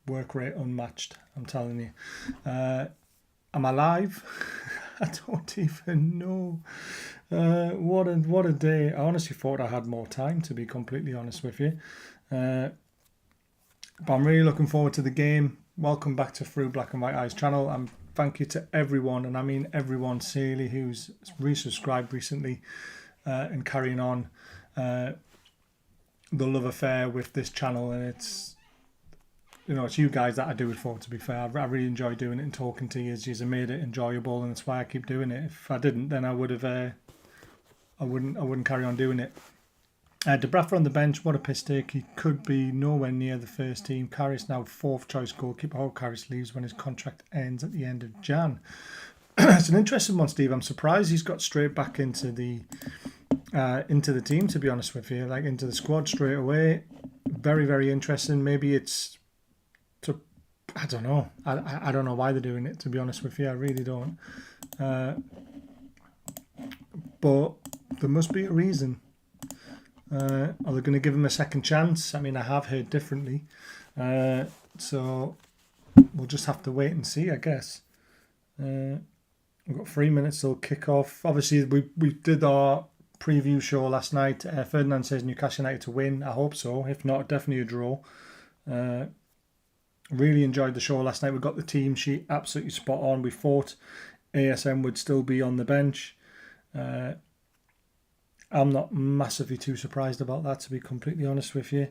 work rate unmatched, I'm telling you. Am I live? I don't even know. What a day. I honestly thought I had more time, to be completely honest with you. But I'm really looking forward to the game. Welcome back to Through Black and White Eyes channel. And thank you to everyone, and I mean everyone, Sealy, who's resubscribed recently and carrying on the love affair with this channel. And it's, you know, it's you guys that I do it for, to be fair. I really enjoy doing it and talking to you. You've made it enjoyable, and that's why I keep doing it. If I didn't, then I would have I wouldn't carry on doing it. De Bradford on the bench, what a piss take. He could be nowhere near the first team. Carrius now 4th choice goalkeeper. How Carrius leaves when his contract ends at the end of Jan. It's an interesting one, Steve. I'm surprised he's got straight back into the team, to be honest with you, like into the squad straight away. Very, very interesting. Maybe it's to, I don't know. I don't know why they're doing it, to be honest with you. I really don't. But there must be a reason. Are they going to give him a second chance? I mean, I have heard differently. So we'll just have to wait and see, I guess. We've got 3 minutes till kick off. Obviously, we did our preview show last night. Ferdinand says Newcastle United to win. I hope so. If not, definitely a draw. Really enjoyed the show last night. We got the team sheet absolutely spot on. We thought ASM would still be on the bench. I'm not massively too surprised about that, to be completely honest with you.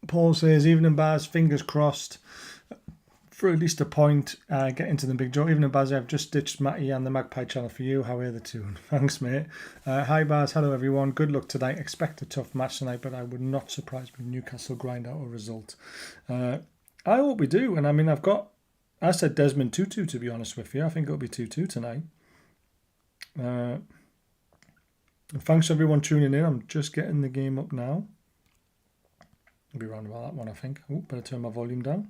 Paul says, evening Baz, fingers crossed for at least a point. Get into the big draw. Evening Baz, I've just ditched Matty and the Magpie channel for you. How are the two? Thanks, mate. Hi Baz, hello everyone. Good luck tonight. Expect a tough match tonight, but I would not surprise me if Newcastle grind out a result. I hope we do. And I mean, I said Desmond 2-2, to be honest with you. I think it'll be 2-2 tonight. Thanks everyone tuning in. I'm just getting the game up now. I'll be around about that one, I think. Oh, better turn my volume down.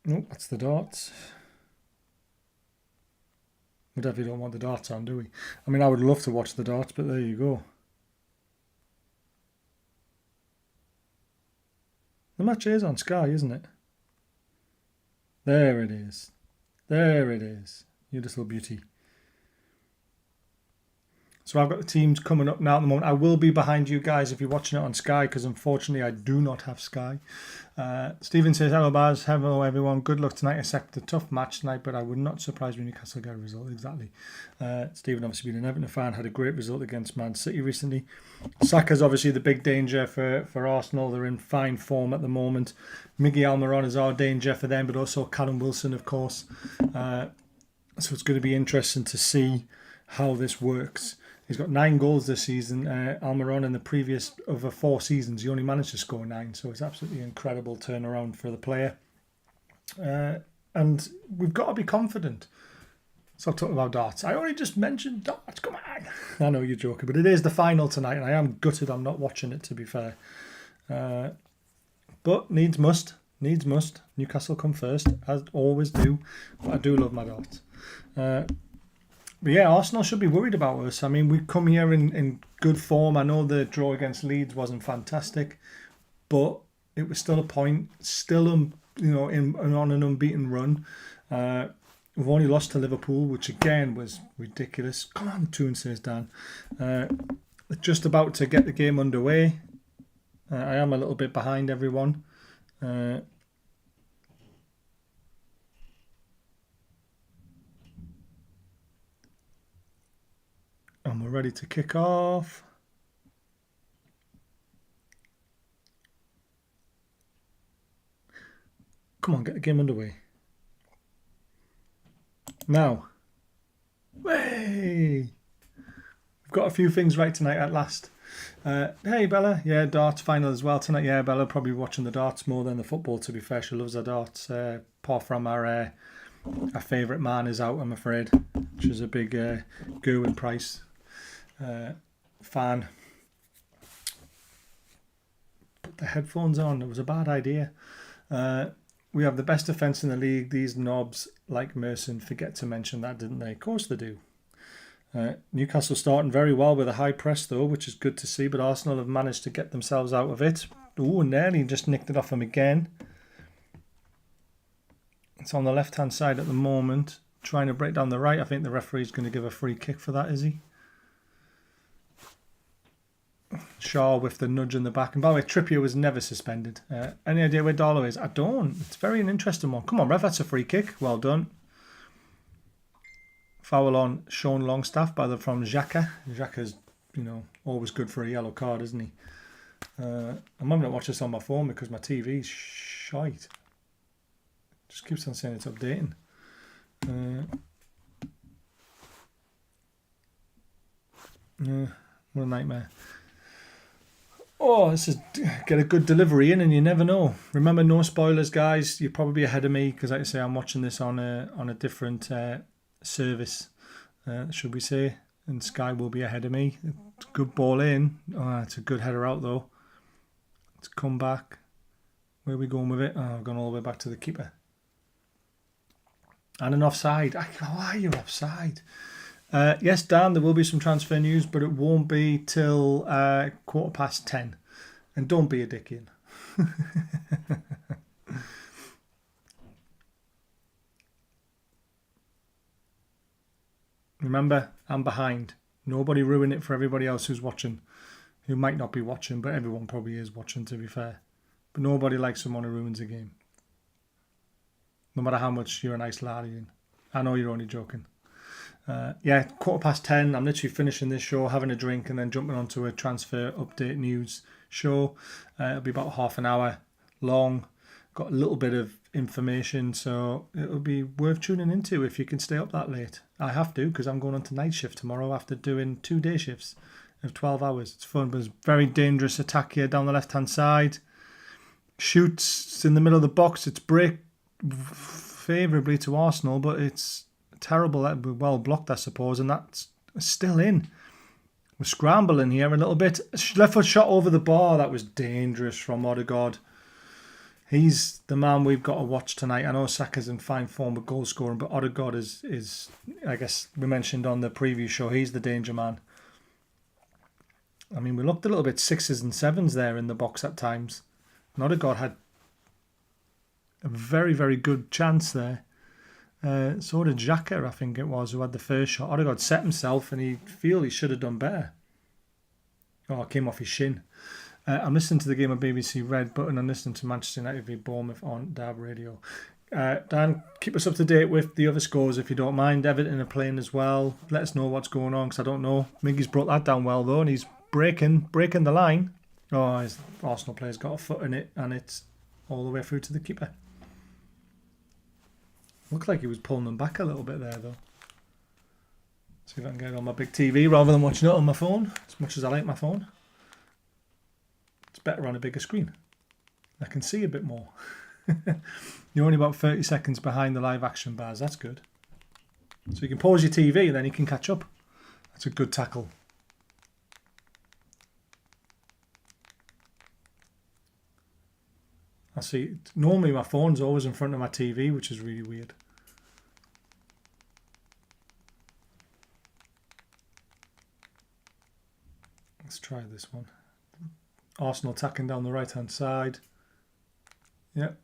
Oh, that's the darts. We definitely don't want the darts on, do we? I mean, I would love to watch the darts, but there you go. The match is on Sky, isn't it? There it is. There it is. You little beauty. So I've got the teams coming up now at the moment. I will be behind you guys if you're watching it on Sky, because unfortunately I do not have Sky. Stephen says, hello Baz, hello everyone. Good luck tonight. Except a tough match tonight, but I would not surprise me Newcastle get a result. Exactly. Stephen, obviously being an Everton fan, had a great result against Man City recently. Saka's obviously the big danger for Arsenal. They're in fine form at the moment. Miguel Almiron is our danger for them, but also Callum Wilson, of course. So it's going to be interesting to see how this works. He's got 9 goals this season. Almiron, in the previous over 4 seasons, he only managed to score 9. So it's absolutely incredible turnaround for the player. And we've got to be confident. So talking about darts. I only just mentioned darts. Come on. I know you're joking, but it is the final tonight, and I am gutted I'm not watching it, to be fair. But needs must. Needs must. Newcastle come first, as always do. But I do love my darts. But yeah, Arsenal should be worried about us. I mean, we come here in good form. I know the draw against Leeds wasn't fantastic, but it was still a point. Still, on an unbeaten run. We've only lost to Liverpool, which again was ridiculous. Come on, Toon says Dan. Just about to get the game underway. I am a little bit behind everyone. And we're ready to kick off. Come on, get the game underway. Now. Hey! We've got a few things right tonight at last. Hey, Bella. Yeah, darts final as well tonight. Yeah, Bella probably watching the darts more than the football, to be fair. She loves her darts. Apart from our favourite man is out, I'm afraid. Which is a big Gerwin Price fan. Put the headphones on. It was a bad idea. We have the best defence in the league. These knobs, like Merson, forget to mention that, didn't they? Of course they do. Newcastle starting very well with a high press though, which is good to see, but Arsenal have managed to get themselves out of it. Oh, nearly just nicked it off him again. It's on the left-hand side at the moment, trying to break down the right. I think the referee's going to give a free kick for that, is he? Shaw with the nudge in the back. And by the way, Trippier was never suspended. Any idea where Darlow is? I don't. It's very an interesting one. Come on, ref, that's a free kick. Well done. Foul on Sean Longstaff from Xhaka. Xhaka's, always good for a yellow card, isn't he? I'm having to watch this on my phone because my TV's shite. Just keeps on saying it's updating. What a nightmare. Oh, this is get a good delivery in and you never know. Remember, no spoilers, guys. You're probably ahead of me because, like I say, I'm watching this on a different service, should we say. And Sky will be ahead of me. It's a good ball in. Oh, it's a good header out, though. It's come back. Where are we going with it? Oh, I've gone all the way back to the keeper. And an offside. Why are you offside? Yes, Dan, there will be some transfer news, but it won't be till 10:15. And don't be a dickian. Remember, I'm behind. Nobody ruin it for everybody else who's watching. Who might not be watching, but everyone probably is watching, to be fair. But nobody likes someone who ruins a game. No matter how much you're a nice lad, Ian. I know you're only joking. 10:15. I'm literally finishing this show, having a drink, and then jumping onto a transfer update news show. It'll be about half an hour long. Got a little bit of information, so it'll be worth tuning into if you can stay up that late. I have to because I'm going on to night shift tomorrow after doing 2 day shifts of 12 hours. It's fun, but it's very dangerous attack here down the left-hand side. Shoots in the middle of the box. It's break favourably to Arsenal, but it's terrible. Well blocked, I suppose, and that's still in. We're scrambling here a little bit. Left foot shot over the bar. That was dangerous from Odegaard. He's the man we've got to watch tonight. I know Saka's in fine form with goal scoring, but Odegaard is I guess we mentioned on the preview show, he's the danger man. I mean, we looked a little bit 6s and 7s there in the box at times. And Odegaard had a very, very good chance there. So did Xhaka, I think it was, who had the first shot. Odegaard set himself and he should have done better. Oh, it came off his shin. I'm listening to the game on BBC Red Button and listening to Manchester United v Bournemouth on DAB Radio. Dan, keep us up to date with the other scores if you don't mind. Everton are playing as well. Let us know what's going on because I don't know. Miggy's brought that down well though, and he's breaking the line. Oh, his Arsenal player's got a foot in it and it's all the way through to the keeper. Looks like he was pulling them back a little bit there though. See if I can get it on my big TV rather than watching it on my phone, as much as I like my phone. It's better on a bigger screen. I can see a bit more. You're only about 30 seconds behind the live action bars. That's good. So you can pause your TV and then you can catch up. That's a good tackle. I see. Normally my phone's always in front of my TV, which is really weird. Let's try this one. Arsenal attacking down the right-hand side. Yep.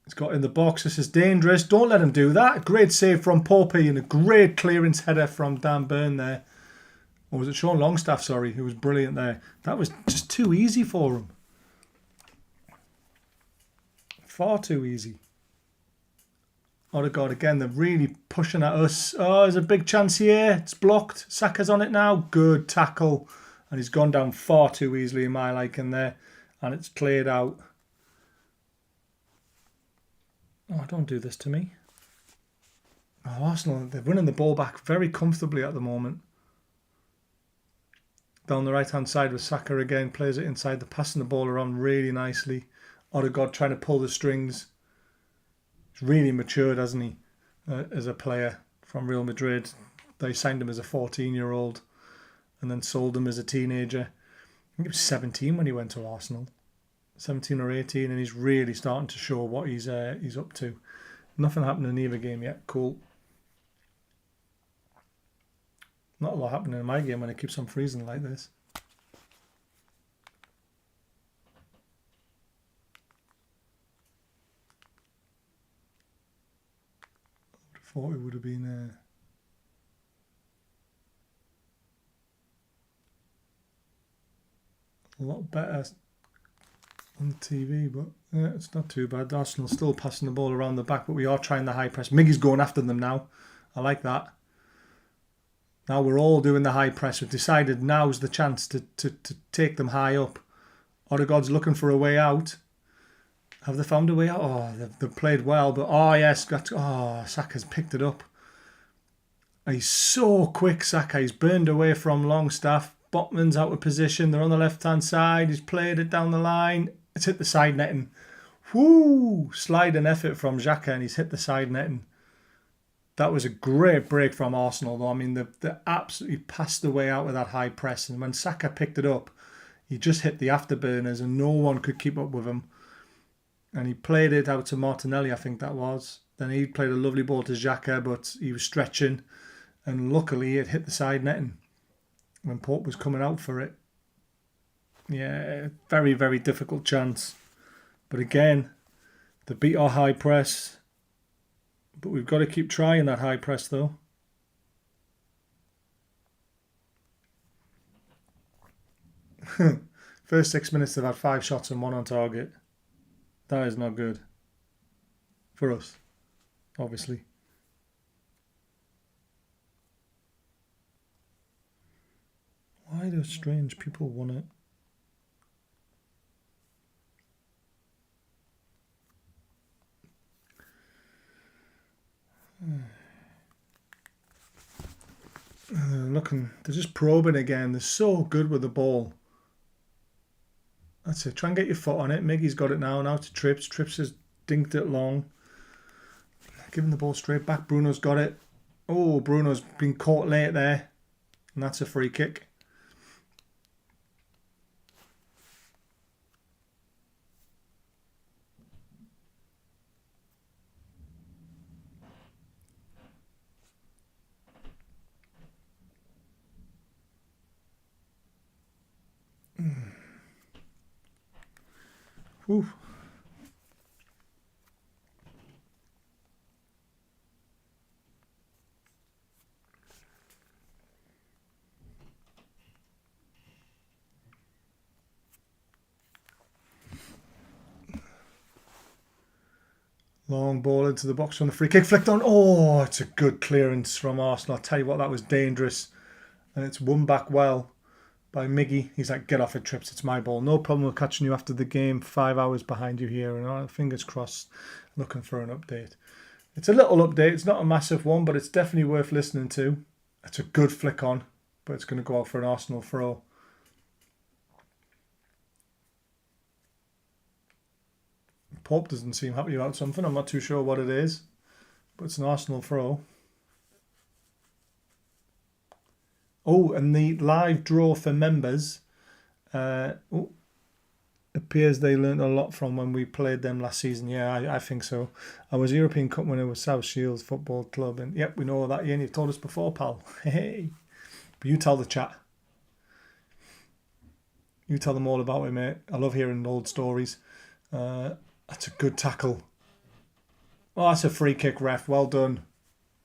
It's got in the box. This is dangerous. Don't let him do that. Great save from Poppy and a great clearance header from Dan Burn there. Or was it Sean Longstaff, sorry, who was brilliant there. That was just too easy for him. Far too easy. Odegaard again, they're really pushing at us. Oh, there's a big chance here. It's blocked. Saka's on it now. Good tackle. And he's gone down far too easily in my liking there. And it's cleared out. Oh, don't do this to me. Oh, Arsenal, they're winning the ball back very comfortably at the moment. Down the right-hand side with Saka again. Plays it inside. They're passing the ball around really nicely. Odegaard trying to pull the strings. He's really matured, hasn't he, as a player from Real Madrid. They signed him as a 14-year-old. And then sold him as a teenager. I think he was 17 when he went to Arsenal. 17 or 18, and he's really starting to show what he's up to. Nothing happened in either game yet. Cool. Not a lot happening in my game when it keeps on freezing like this. I thought it would have been a lot better on the TV, but yeah, it's not too bad. Arsenal still passing the ball around the back, but we are trying the high press. Miggy's going after them now. I like that. Now we're all doing the high press. We've decided now's the chance to take them high up. Odegaard's looking for a way out. Have they found a way out? Oh, they've played well, but oh yes, Saka's picked it up. He's so quick, Saka. He's burned away from Longstaff. Botman's out of position. They're on the left-hand side. He's played it down the line. It's hit the side netting. Whoo! Sliding effort from Xhaka, and he's hit the side netting. That was a great break from Arsenal, though. I mean, they absolutely passed the way out with that high press. And when Saka picked it up, he just hit the afterburners and no one could keep up with him. And he played it out to Martinelli, I think that was. Then he played a lovely ball to Xhaka, but he was stretching. And luckily, it hit the side netting when Pope was coming out for it. Yeah, very, very difficult chance. But again, they beat our high press. But we've got to keep trying that high press, though. First 6 minutes, they've had 5 shots and 1 on target. That is not good. For us, obviously. Why do strange people want it? They're just probing again. They're so good with the ball. That's it. Try and get your foot on it. Miggy's got it now. Now to Trips. Trips has dinked it long. Giving the ball straight back. Bruno's got it. Oh, Bruno's been caught late there. And that's a free kick. Whew. Long ball into the box from the free kick. Flicked on. Oh, it's a good clearance from Arsenal. I'll tell you what, that was dangerous. And it's won back well by Miggy. He's like, get off it, Trips. It's my ball. No problem with catching you after the game. 5 hours behind you here. And fingers crossed, looking for an update. It's a little update. It's not a massive one, but it's definitely worth listening to. It's a good flick on, but it's going to go out for an Arsenal throw. Pope doesn't seem happy about something. I'm not too sure what it is, but it's an Arsenal throw. Oh, and the live draw for members appears they learned a lot from when we played them last season. Yeah, I think so. I was European Cup winner with South Shields Football Club, and yep, we know that. Ian, you've told us before, pal. Hey, but you tell the chat. You tell them all about it, mate. I love hearing old stories. That's a good tackle. Oh, that's a free kick, ref. Well done.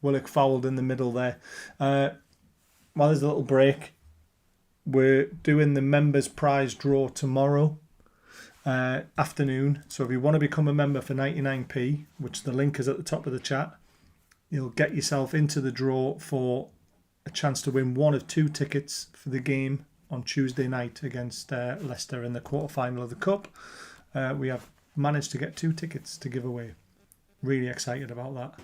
Willock fouled in the middle there. While there's a little break, we're doing the members prize draw tomorrow afternoon. So if you want to become a member for 99p, which the link is at the top of the chat, you'll get yourself into the draw for a chance to win 1 of 2 tickets for the game on Tuesday night against Leicester in the quarterfinal of the Cup. We have managed to get 2 tickets to give away. Really excited about that.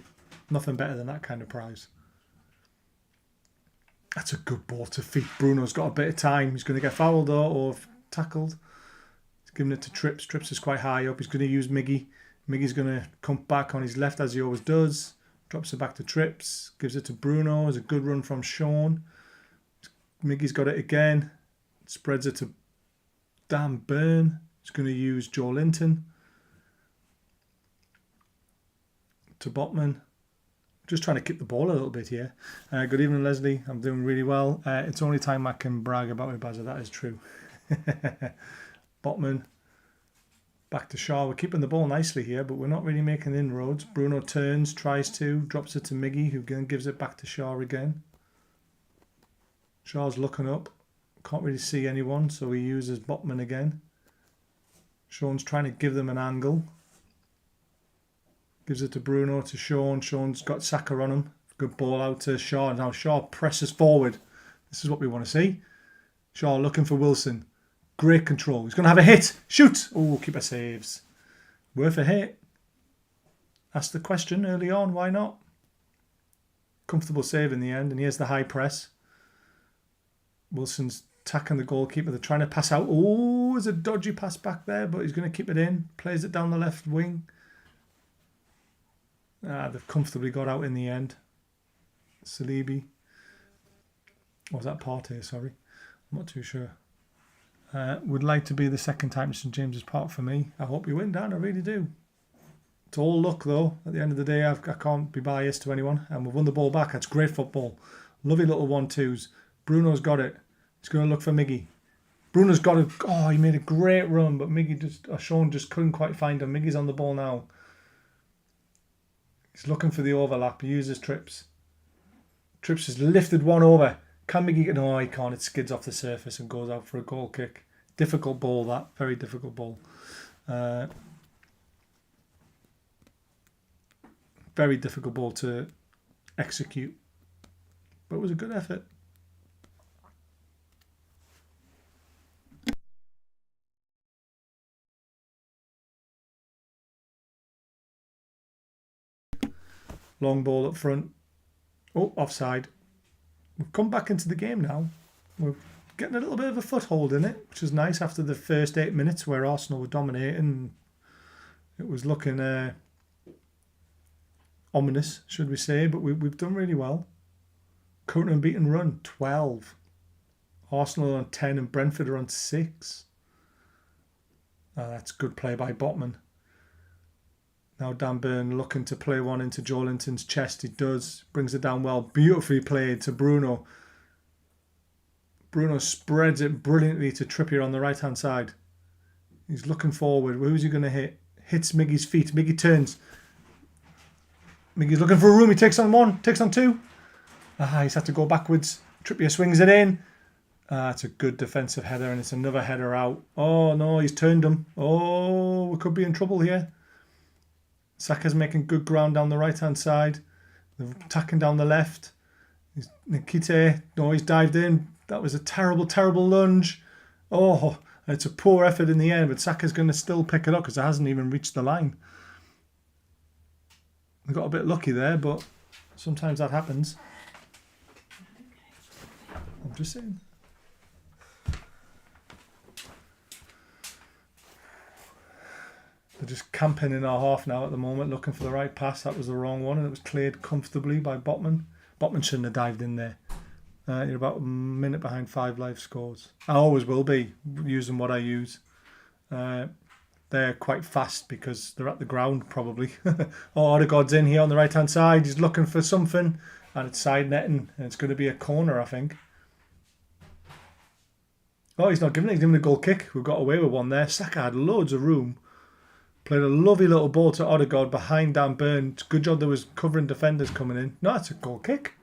Nothing better than that kind of prize. That's a good ball to feet. Bruno's got a bit of time. He's going to get fouled or tackled. He's giving it to Trips. Trips is quite high up. He's going to use Miggy. Miggy's going to come back on his left as he always does. Drops it back to Trips. Gives it to Bruno. It's a good run from Sean. Miggy's got it again. Spreads it to Dan Burn. He's going to use Joe Linton. To Botman. just trying to keep the ball a little bit here. Good evening, Leslie. I'm doing really well. It's only time I can brag about my buzzer. That is true. Botman. Back to Shaw. We're keeping the ball nicely here, but we're not really making inroads. Bruno turns, tries to, drops it to Miggy, who then gives it back to Shaw again. Shaw's looking up. Can't really see anyone, so he uses Botman again. Sean's trying to give them an angle. Gives it to Bruno, to Sean. Sean's got Saka on him. Good ball out to Shaw. Now Shaw presses forward. This is what we want to see. Shaw looking for Wilson. Great control. He's going to have a hit. Shoot! Oh, keeper saves. Worth a hit. Asked the question early on. Why not? Comfortable save in the end. And here's the high press. Wilson's attacking the goalkeeper. They're trying to pass out. Oh, there's a dodgy pass back there, but he's going to keep it in. Plays it down the left wing. They've comfortably got out in the end. Salibi. Or was that Partey? Sorry. I'm not too sure. Would like to be the second time at St James's Park for me. I hope you win, Dan. I really do. It's all luck, though. At the end of the day, I can't be biased to anyone. And we've won the ball back. That's great football. Lovely little 1-2s. Bruno's got it. He's going to look for Miggy. Bruno's got it. Oh, he made a great run, but Sean just couldn't quite find him. Miggy's on the ball now. He's looking for the overlap. He uses Trips. Trips has lifted one over. Can Miggy get... No, he can't. It skids off the surface and goes out for a goal kick. Difficult ball, that. Very difficult ball. Very difficult ball to execute. But it was a good effort. Long ball up front. Oh, offside. We've come back into the game now. We're getting a little bit of a foothold in it, which is nice after the first 8 minutes where Arsenal were dominating. It was looking ominous, should we say, but we've done really well. Current unbeaten run, 12. Arsenal are on 10 and Brentford are on 6. That's good play by Botman. Now Dan Burn looking to play one into Joelinton's chest. He does. Brings it down well. Beautifully played to Bruno. Bruno spreads it brilliantly to Trippier on the right-hand side. He's looking forward. Who's he going to hit? Hits Miggy's feet. Miggy turns. Miggy's looking for a room. He takes on one. Takes on two. He's had to go backwards. Trippier swings it in. It's a good defensive header and it's another header out. Oh no, he's turned him. Oh, we could be in trouble here. Saka's making good ground down the right-hand side. They're attacking down the left. Nikite, no, he's dived in. That was a terrible, terrible lunge. Oh, it's a poor effort in the end, but Saka's going to still pick it up because it hasn't even reached the line. We got a bit lucky there, but sometimes that happens. I'm just saying. They're just camping in our half now at the moment, looking for the right pass. That was the wrong one, and it was cleared comfortably by Botman. Botman shouldn't have dived in there. You're about a minute behind 5 live scores. I always will be, using what I use. They're quite fast because they're at the ground, probably. Oh, Odegaard's in here on the right-hand side. He's looking for something, and it's side netting, and it's going to be a corner, I think. Oh, he's not giving it. He's giving a goal kick. We've got away with one there. Saka had loads of room. Played a lovely little ball to Odegaard behind Dan Burn. Good job there was covering defenders coming in. No, it's a goal kick.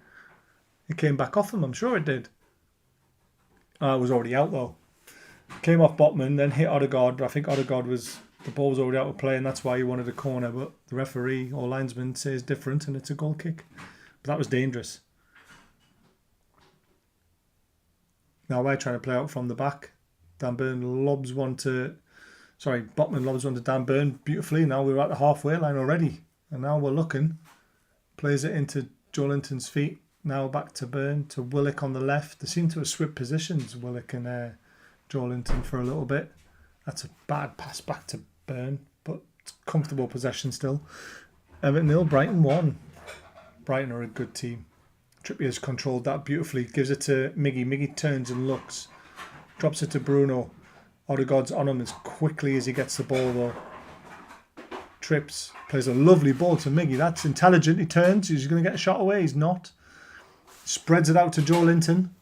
It came back off him, I'm sure it did. It was already out though. Came off Botman, then hit Odegaard. I think Odegaard the ball was already out of play and that's why he wanted a corner. But the referee or linesman says different and it's a goal kick. But that was dangerous. Now we're trying to play out from the back. Dan Burn lobs one to... Sorry, Botman lobs one to Dan Burn beautifully. Now we're at the halfway line already. And now we're looking. Plays it into Joelinton's feet. Now back to Burn, to Willock on the left. They seem to have switched positions, Willock and Joelinton, for a little bit. That's a bad pass back to Burn, but it's comfortable possession still. Everton 0, Brighton 1. Brighton are a good team. Trippier's controlled that beautifully. Gives it to Miggy. Miggy turns and looks. Drops it to Bruno. Odegaard's on him as quickly as he gets the ball though. Trips plays a lovely ball to Miggy. That's intelligent. He turns. He's going to get a shot away. He's not. Spreads it out to Joe Linton.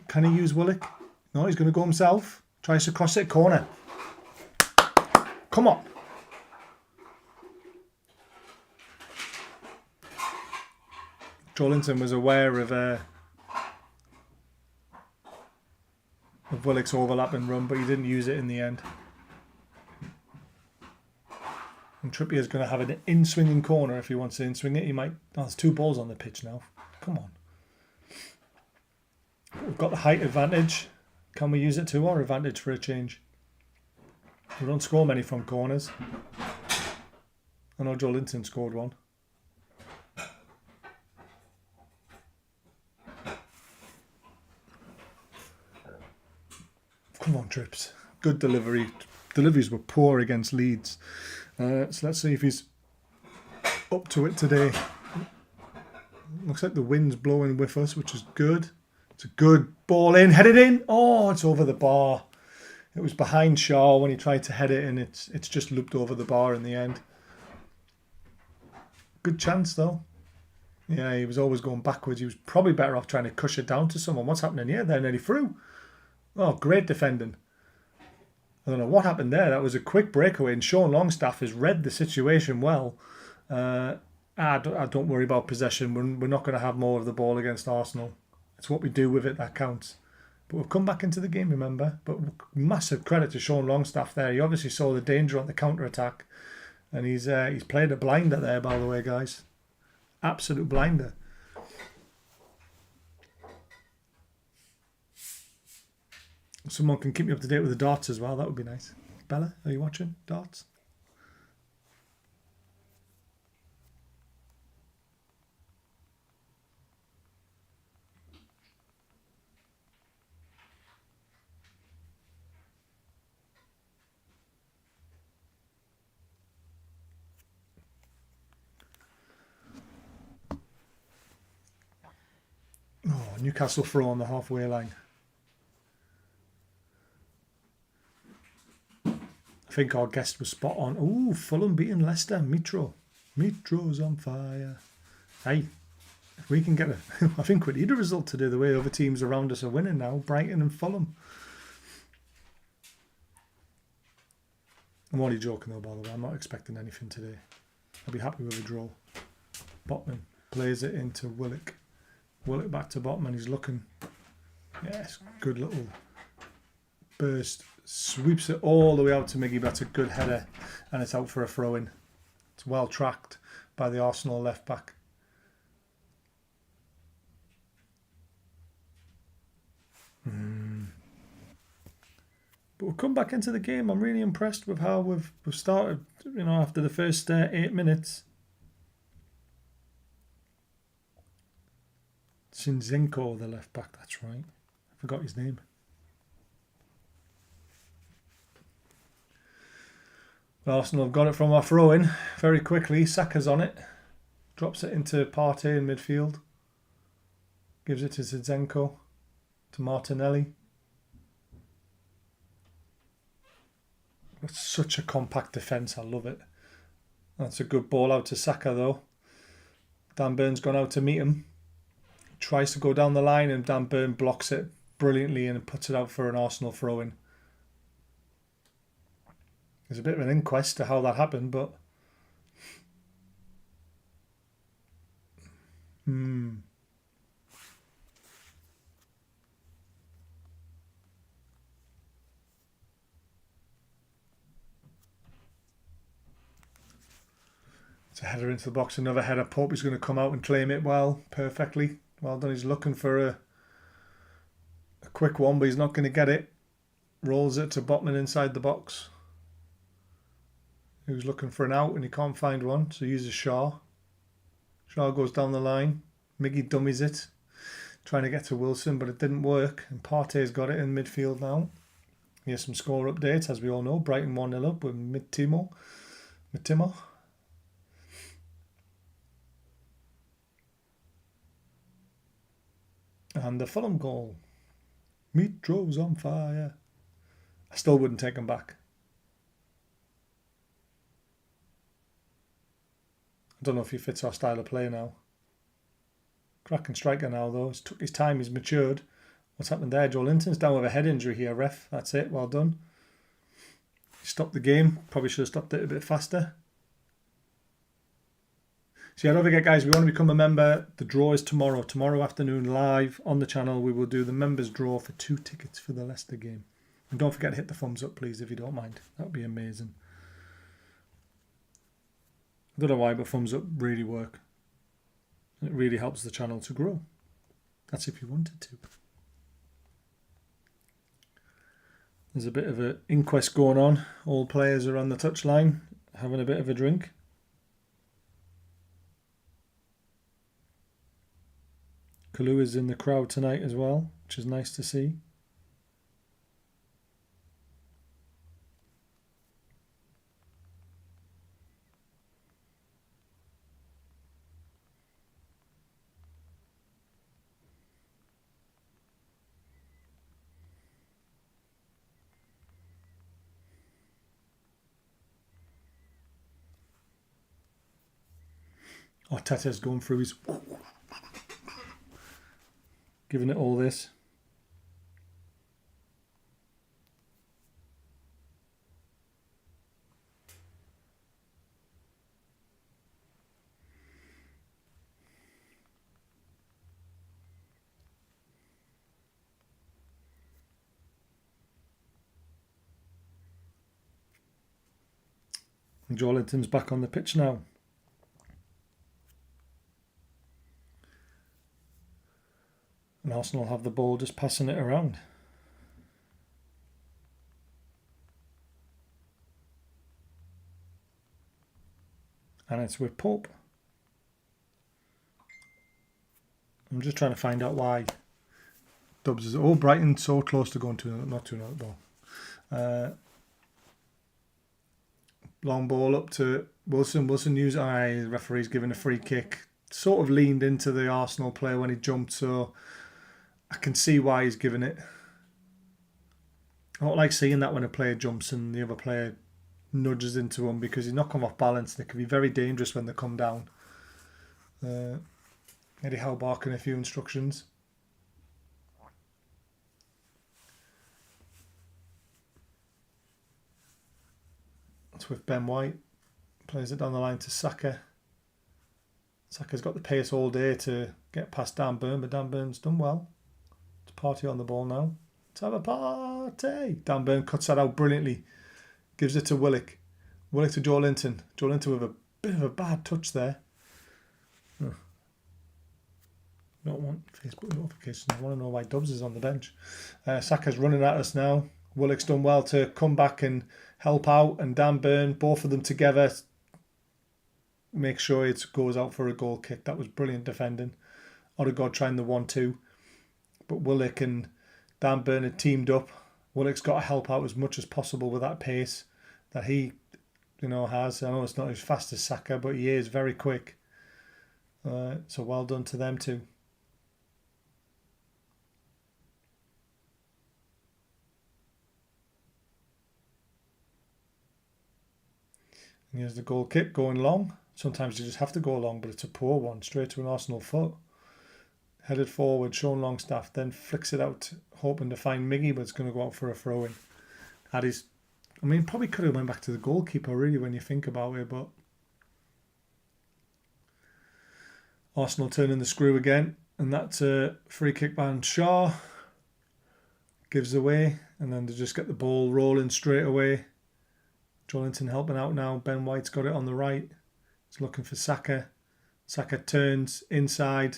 Can he use Willock? No, he's going to go himself. Tries to cross it. Corner. Come on. Joe Linton was aware of Willock's overlapping run, but he didn't use it in the end. And Trippier's going to have an in-swinging corner if he wants to in-swing it. He might... Oh, there's 2 balls on the pitch now. Come on. We've got the height advantage. Can we use it to our advantage for a change? We don't score many from corners. I know Joe Linton scored one. Come on, Trips. Good delivery. Deliveries were poor against Leeds. So let's see if he's up to it today. Looks like the wind's blowing with us, which is good. It's a good ball in. Headed in. Oh, it's over the bar. It was behind Shaw when he tried to head it, and it's just looped over the bar in the end. Good chance, though. Yeah, he was always going backwards. He was probably better off trying to cush it down to someone. What's happening here? They're nearly through. Oh, great defending. I don't know what happened there. That was a quick breakaway, and Sean Longstaff has read the situation well. I don't worry about possession. We're not going to have more of the ball against Arsenal. It's what we do with it that counts. But we've come back into the game, remember? But massive credit to Sean Longstaff there. He obviously saw the danger on the counter-attack. And he's played a blinder there, by the way, guys. Absolute blinder. Someone can keep me up to date with the darts as well. That would be nice. Bella, are you watching darts? Oh, Newcastle throw on the halfway line. I think our guest was spot on. Ooh, Fulham beating Leicester. Mitro's on fire. Hey, if we can get I think we need a result today, the way other teams around us are winning now. Brighton and Fulham. I'm only joking though, by the way. I'm not expecting anything today. I'll be happy with a draw. Botman plays it into Willock. Willock back to Botman. He's looking. Yes, good little burst. Sweeps it all the way out to Miggy. That's a good header, and it's out for a throw-in. It's well tracked by the Arsenal left back. But we'll come back into the game. I'm really impressed with how we've started. You know, after the first 8 minutes. Zinchenko, the left back. That's right. I forgot his name. Arsenal have got it from our throw-in very quickly. Saka's on it. Drops it into Partey in midfield. Gives it to Zinchenko. To Martinelli. That's such a compact defence. I love it. That's a good ball out to Saka though. Dan Burn's gone out to meet him. Tries to go down the line and Dan Burn blocks it brilliantly and puts it out for an Arsenal throw-in. There's a bit of an inquest to how that happened, but... It's a header into the box, another header. Pope is going to come out and claim it well, perfectly. Well done, he's looking for a quick one, but he's not going to get it. Rolls it to Botman inside the box. He was looking for an out and he can't find one, so he uses Shaw. Shaw goes down the line. Miggy dummies it, trying to get to Wilson, but it didn't work. And Partey's got it in midfield now. Here's some score updates, as we all know. Brighton 1-0 up with Mitimo. And the Fulham goal. Mitro's on fire. I still wouldn't take him back. I don't know if he fits our style of play now. Cracking striker now, though. He's took his time. He's matured. What's happened there? Joelinton's down with a head injury here, ref. That's it. Well done. He stopped the game. Probably should have stopped it a bit faster. So yeah, don't forget, guys, we want to become a member. The draw is tomorrow. Tomorrow afternoon, live on the channel, we will do the members draw for 2 tickets for the Leicester game. And don't forget to hit the thumbs up, please, if you don't mind. That would be amazing. I don't know why, but thumbs up really work. It really helps the channel to grow. That's if you wanted to. There's a bit of an inquest going on. All players are on the touchline having a bit of a drink. Kalu is in the crowd tonight as well, which is nice to see. Arteta's going through his... giving it all this. And Joelinton's back on the pitch now. And Arsenal have the ball, just passing it around. And it's with Pope. I'm just trying to find out why Dubs is... Oh, Brighton so close to going to... Not 2-0 though. Long ball up to Wilson. Wilson used... the referee's giving a free kick. Sort of leaned into the Arsenal player when he jumped, so... I can see why he's giving it. I don't like seeing that when a player jumps and the other player nudges into him, because he's not come off balance and it can be very dangerous when they come down. Eddie Howe barking a few instructions. That's with Ben White. Plays it down the line to Saka. Saka's got the pace all day to get past Dan Burn, but Dan Burn's done well. Party on the ball now. Let's have a party. Dan Burn cuts that out brilliantly. Gives it to Willock. Willock to Joelinton. Joelinton with a bit of a bad touch there. Don't want Facebook notifications. I want to know why Dubs is on the bench. Saka's running at us now. Willock's done well to come back and help out. And Dan Burn, both of them together, make sure it goes out for a goal kick. That was brilliant defending. Odegaard trying the 1-2. But Willock and Dan Burn had teamed up. Willock's got to help out as much as possible with that pace that he, has. I know it's not as fast as Saka, but he is very quick. So well done to them too. And here's the goal kick going long. Sometimes you just have to go long, but it's a poor one, straight to an Arsenal foot. Headed forward, Sean Longstaff, then flicks it out, hoping to find Miggy, but it's going to go out for a throw-in. Probably could have went back to the goalkeeper, really, when you think about it, but... Arsenal turning the screw again, and that's a free kick by Shaw. Gives away, and then they just get the ball rolling straight away. Joelinton helping out now. Ben White's got it on the right. He's looking for Saka. Saka turns inside.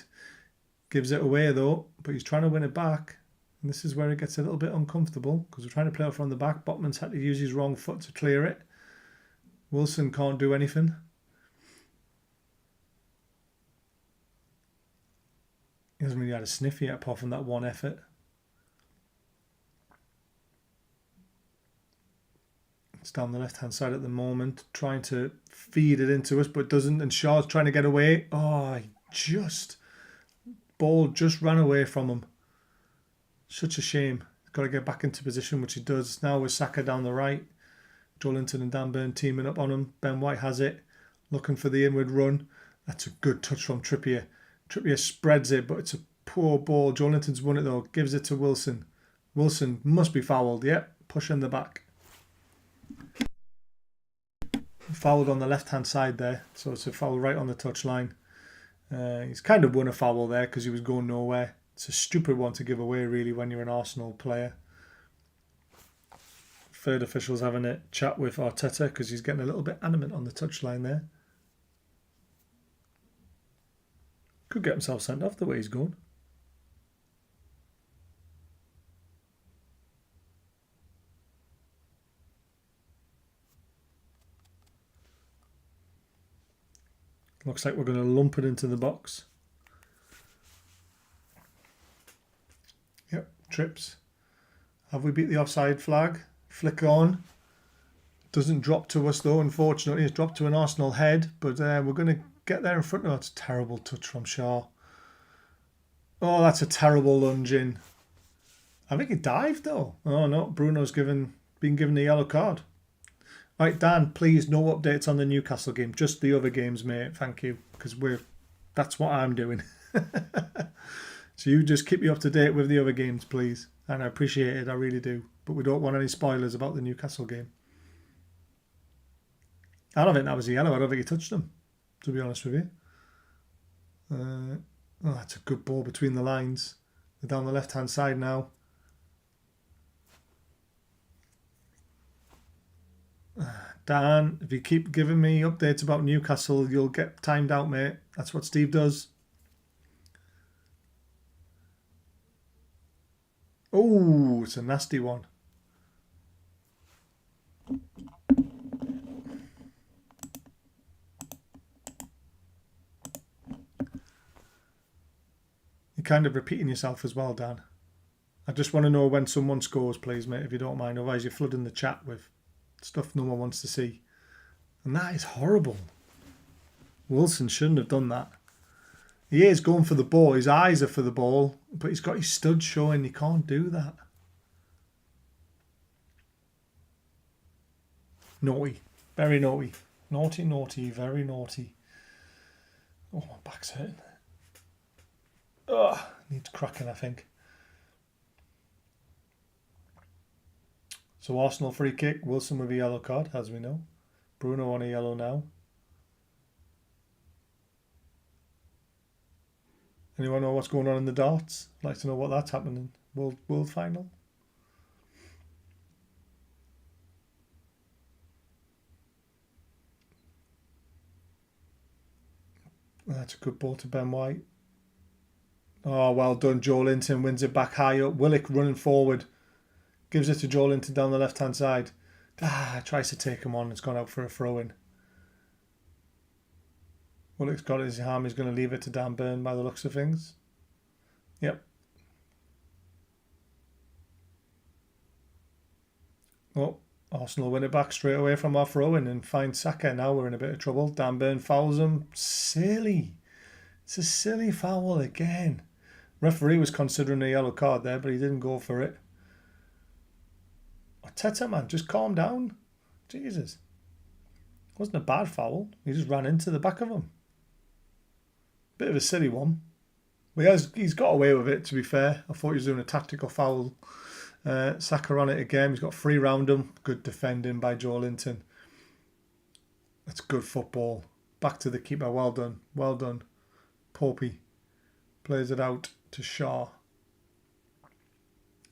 Gives it away though, but he's trying to win it back. And this is where it gets a little bit uncomfortable, because we're trying to play it from the back. Botman's had to use his wrong foot to clear it. Wilson can't do anything. He hasn't really had a sniff yet, apart from that one effort. It's down the left-hand side at the moment, trying to feed it into us, but doesn't. And Shaw's trying to get away. Oh, ball just ran away from him. Such a shame. He's got to get back into position, which he does. Now with Saka down the right. Joelinton and Dan Burn teaming up on him. Ben White has it. looking for the inward run. That's a good touch from Trippier. Trippier spreads it, but it's a poor ball. Joelinton's won it though. Gives it to Wilson. Wilson must be fouled. Yep, push in the back. Fouled on the left-hand side there, so it's a foul right on the touchline. He's kind of won a foul there because he was going nowhere. It's a stupid one to give away, really, when you're an Arsenal player. Third official's having a chat with Arteta because he's getting a little bit animate on the touchline there. Could get himself sent off the way he's going. Looks like we're going to lump it into the box. Yep, trips. Have we beat the offside flag? Flick on. Doesn't drop to us though, unfortunately. It's dropped to an Arsenal head, but we're going to get there in front. Oh, it's a terrible touch from Shaw. Oh, that's a terrible lunge in. I think he dived though. Oh no, Bruno's been given a yellow card. Right, Dan, please, no updates on the Newcastle game. Just the other games, mate. Thank you. Because that's what I'm doing. So you just keep me up to date with the other games, please. And I appreciate it, I really do. But we don't want any spoilers about the Newcastle game. I don't think that was a yellow. I don't think he touched him, to be honest with you. Oh, that's a good ball between the lines. They're down the left-hand side now. Dan, if you keep giving me updates about Newcastle, you'll get timed out, mate. That's what Steve does. Oh, it's a nasty one. You're kind of repeating yourself as well, Dan. I just want to know when someone scores, please, mate, if you don't mind. Otherwise, you're flooding the chat with stuff no one wants to see. And that is horrible. Wilson shouldn't have done that. He is going for the ball. His eyes are for the ball, but he's got his stud showing. He can't do that. Naughty. Very naughty. Naughty, naughty, very naughty. Oh, my back's hurting. Ugh, needs cracking, I think. So Arsenal free kick. Wilson with a yellow card, as we know. Bruno on a yellow now. Anyone know what's going on in the darts? I'd like to know what that's happening. World final. That's a good ball to Ben White. Oh, well done. Joelinton wins it back high up. Willock running forward. Gives it to Joelinton down the left-hand side. Tries to take him on. It's gone out for a throw-in. Willock's got his arm. He's going to leave it to Dan Burn by the looks of things. Yep. Oh, Arsenal win it back straight away from our throw-in and find Saka. Now we're in a bit of trouble. Dan Burn fouls him. Silly. It's a silly foul again. Referee was considering a yellow card there, but he didn't go for it. Arteta, man, just calm down. Jesus. Wasn't a bad foul. He just ran into the back of him. Bit of a silly one. But he's got away with it, to be fair. I thought he was doing a tactical foul. Saka on it again. He's got 3 round him. Good defending by Joelinton. That's good football. Back to the keeper. Well done. Well done. Popey plays it out to Shaw.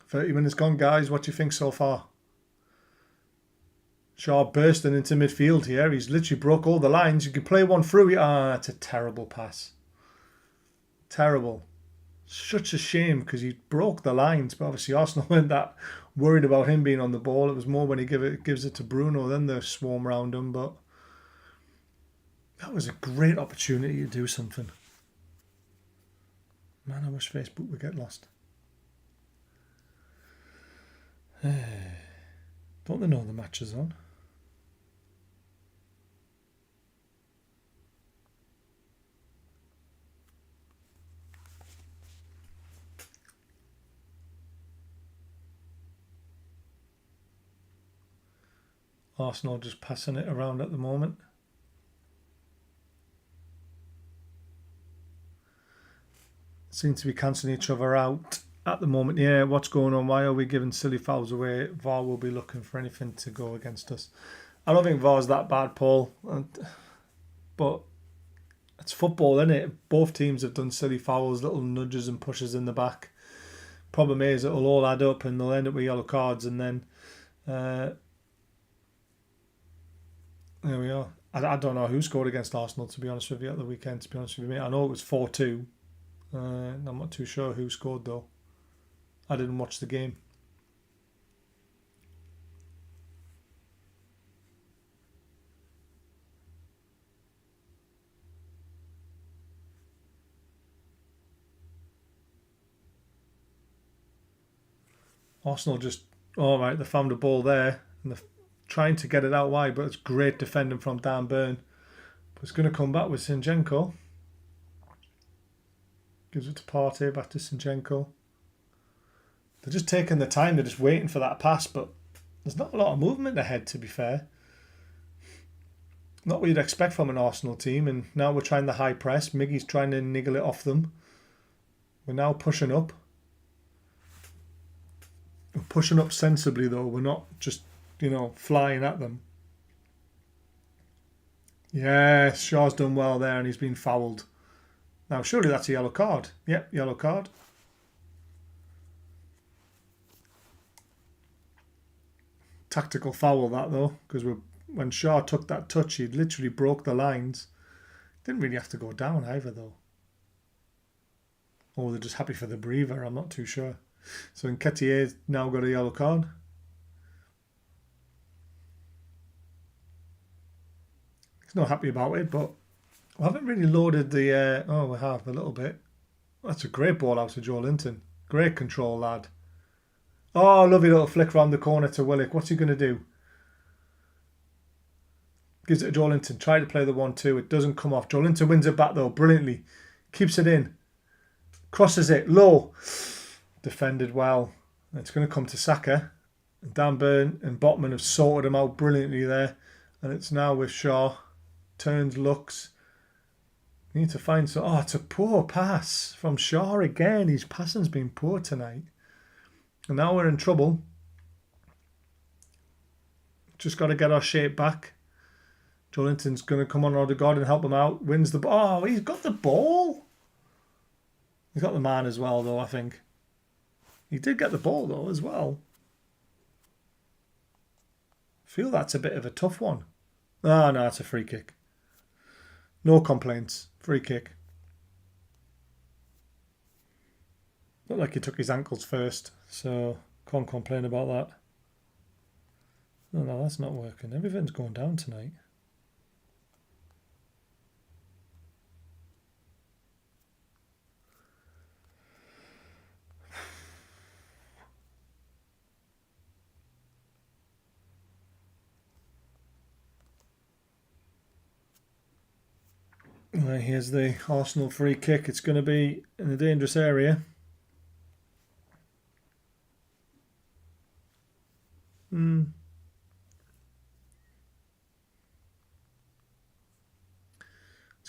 30 minutes gone, guys. What do you think so far? Shaw bursting into midfield here. He's literally broke all the lines. You can play one through. It's a terrible pass. Terrible. Such a shame because he broke the lines. But obviously Arsenal weren't that worried about him being on the ball. It was more when he gives it to Bruno, then they swarm round him. But that was a great opportunity to do something. Man, I wish Facebook would get lost. Don't they know the match is on? Arsenal just passing it around at the moment. seem to be cancelling each other out at the moment. Yeah, what's going on? Why are we giving silly fouls away? VAR will be looking for anything to go against us. I don't think VAR's that bad, Paul. But it's football, isn't it? Both teams have done silly fouls, little nudges and pushes in the back. Problem is, it'll all add up and they'll end up with yellow cards, and then there we are. I don't know who scored against Arsenal, to be honest with you, at the weekend, to be honest with you, mate. I know it was 4-2. I'm not too sure who scored, though. I didn't watch the game. Arsenal just, all right, they found a ball there and they're trying to get it out wide, but it's great defending from Dan Burn. But it's going to come back with Zinchenko. Gives it to Partey, back to Zinchenko. They're just taking the time, they're just waiting for that pass, but there's not a lot of movement ahead, to be fair. Not what you'd expect from an Arsenal team, and now we're trying the high press. Miggy's trying to niggle it off them. We're now pushing up. We're pushing up sensibly, though. We're not just, flying at them. Yes, Shaw's done well there, and he's been fouled. Now, surely that's a yellow card. Yep, yellow card. Tactical foul, that, though, because when Shaw took that touch, he literally broke the lines. Didn't really have to go down either, though. Or they're just happy for the breather, I'm not too sure. So Nketiah's now got a yellow card. He's not happy about it, but I haven't really loaded the... oh, we have a little bit. That's a great ball out to Joe Linton. Great control, lad. Oh, lovely little flick round the corner to Willock. What's he going to do? Gives it to Joe Linton. Try to play the 1-2. It doesn't come off. Joe Linton wins it back, though, brilliantly. Keeps it in. Crosses it. Low. Defended well. It's going to come to Saka. Dan Burn and Botman have sorted him out brilliantly there. And it's now with Shaw. Turns, looks. Need to find some... Oh, it's a poor pass from Shaw again. His passing's been poor tonight. And now we're in trouble. Just got to get our shape back. Joelinton's going to come on Odegaard and help him out. Wins the ball. Oh, he's got the ball. He's got the man as well, though, I think. He did get the ball, though, as well. I feel that's a bit of a tough one. Oh, no, it's a free kick. No complaints. Free kick. Looked like he took his ankles first, so can't complain about that. No, that's not working. Everything's going down tonight. Right, here's the Arsenal free kick. It's going to be in a dangerous area. It's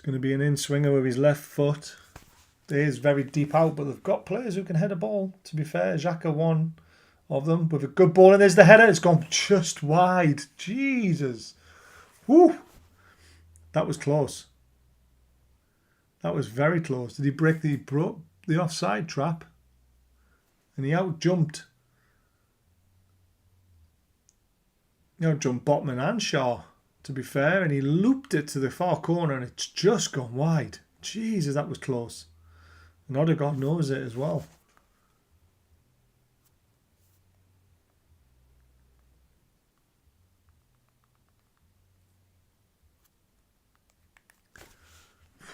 going to be an in-swinger with his left foot. It is very deep out, but they've got players who can head a ball, to be fair. Xhaka, one of them, with a good ball. And there's the header. It's gone just wide. Jesus. Woo! That was close. That was very close. Did he break he broke the offside trap? And he out-jumped. He out-jumped Botman and Shaw, to be fair. And he looped it to the far corner and it's just gone wide. Jesus, that was close. And Odegaard knows it as well.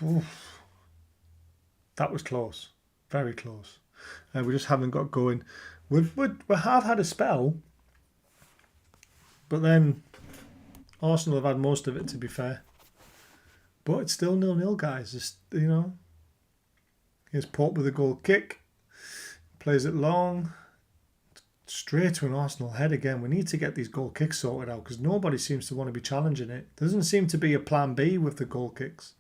Oof. That was close. Very close. We just haven't got going. We have had a spell, but then Arsenal have had most of it, to be fair. But it's still 0-0, guys. Just, here's Pope with a goal kick. Plays it long. Straight to an Arsenal head again. We need to get these goal kicks sorted out because nobody seems to want to be challenging it. There doesn't seem to be a plan B with the goal kicks.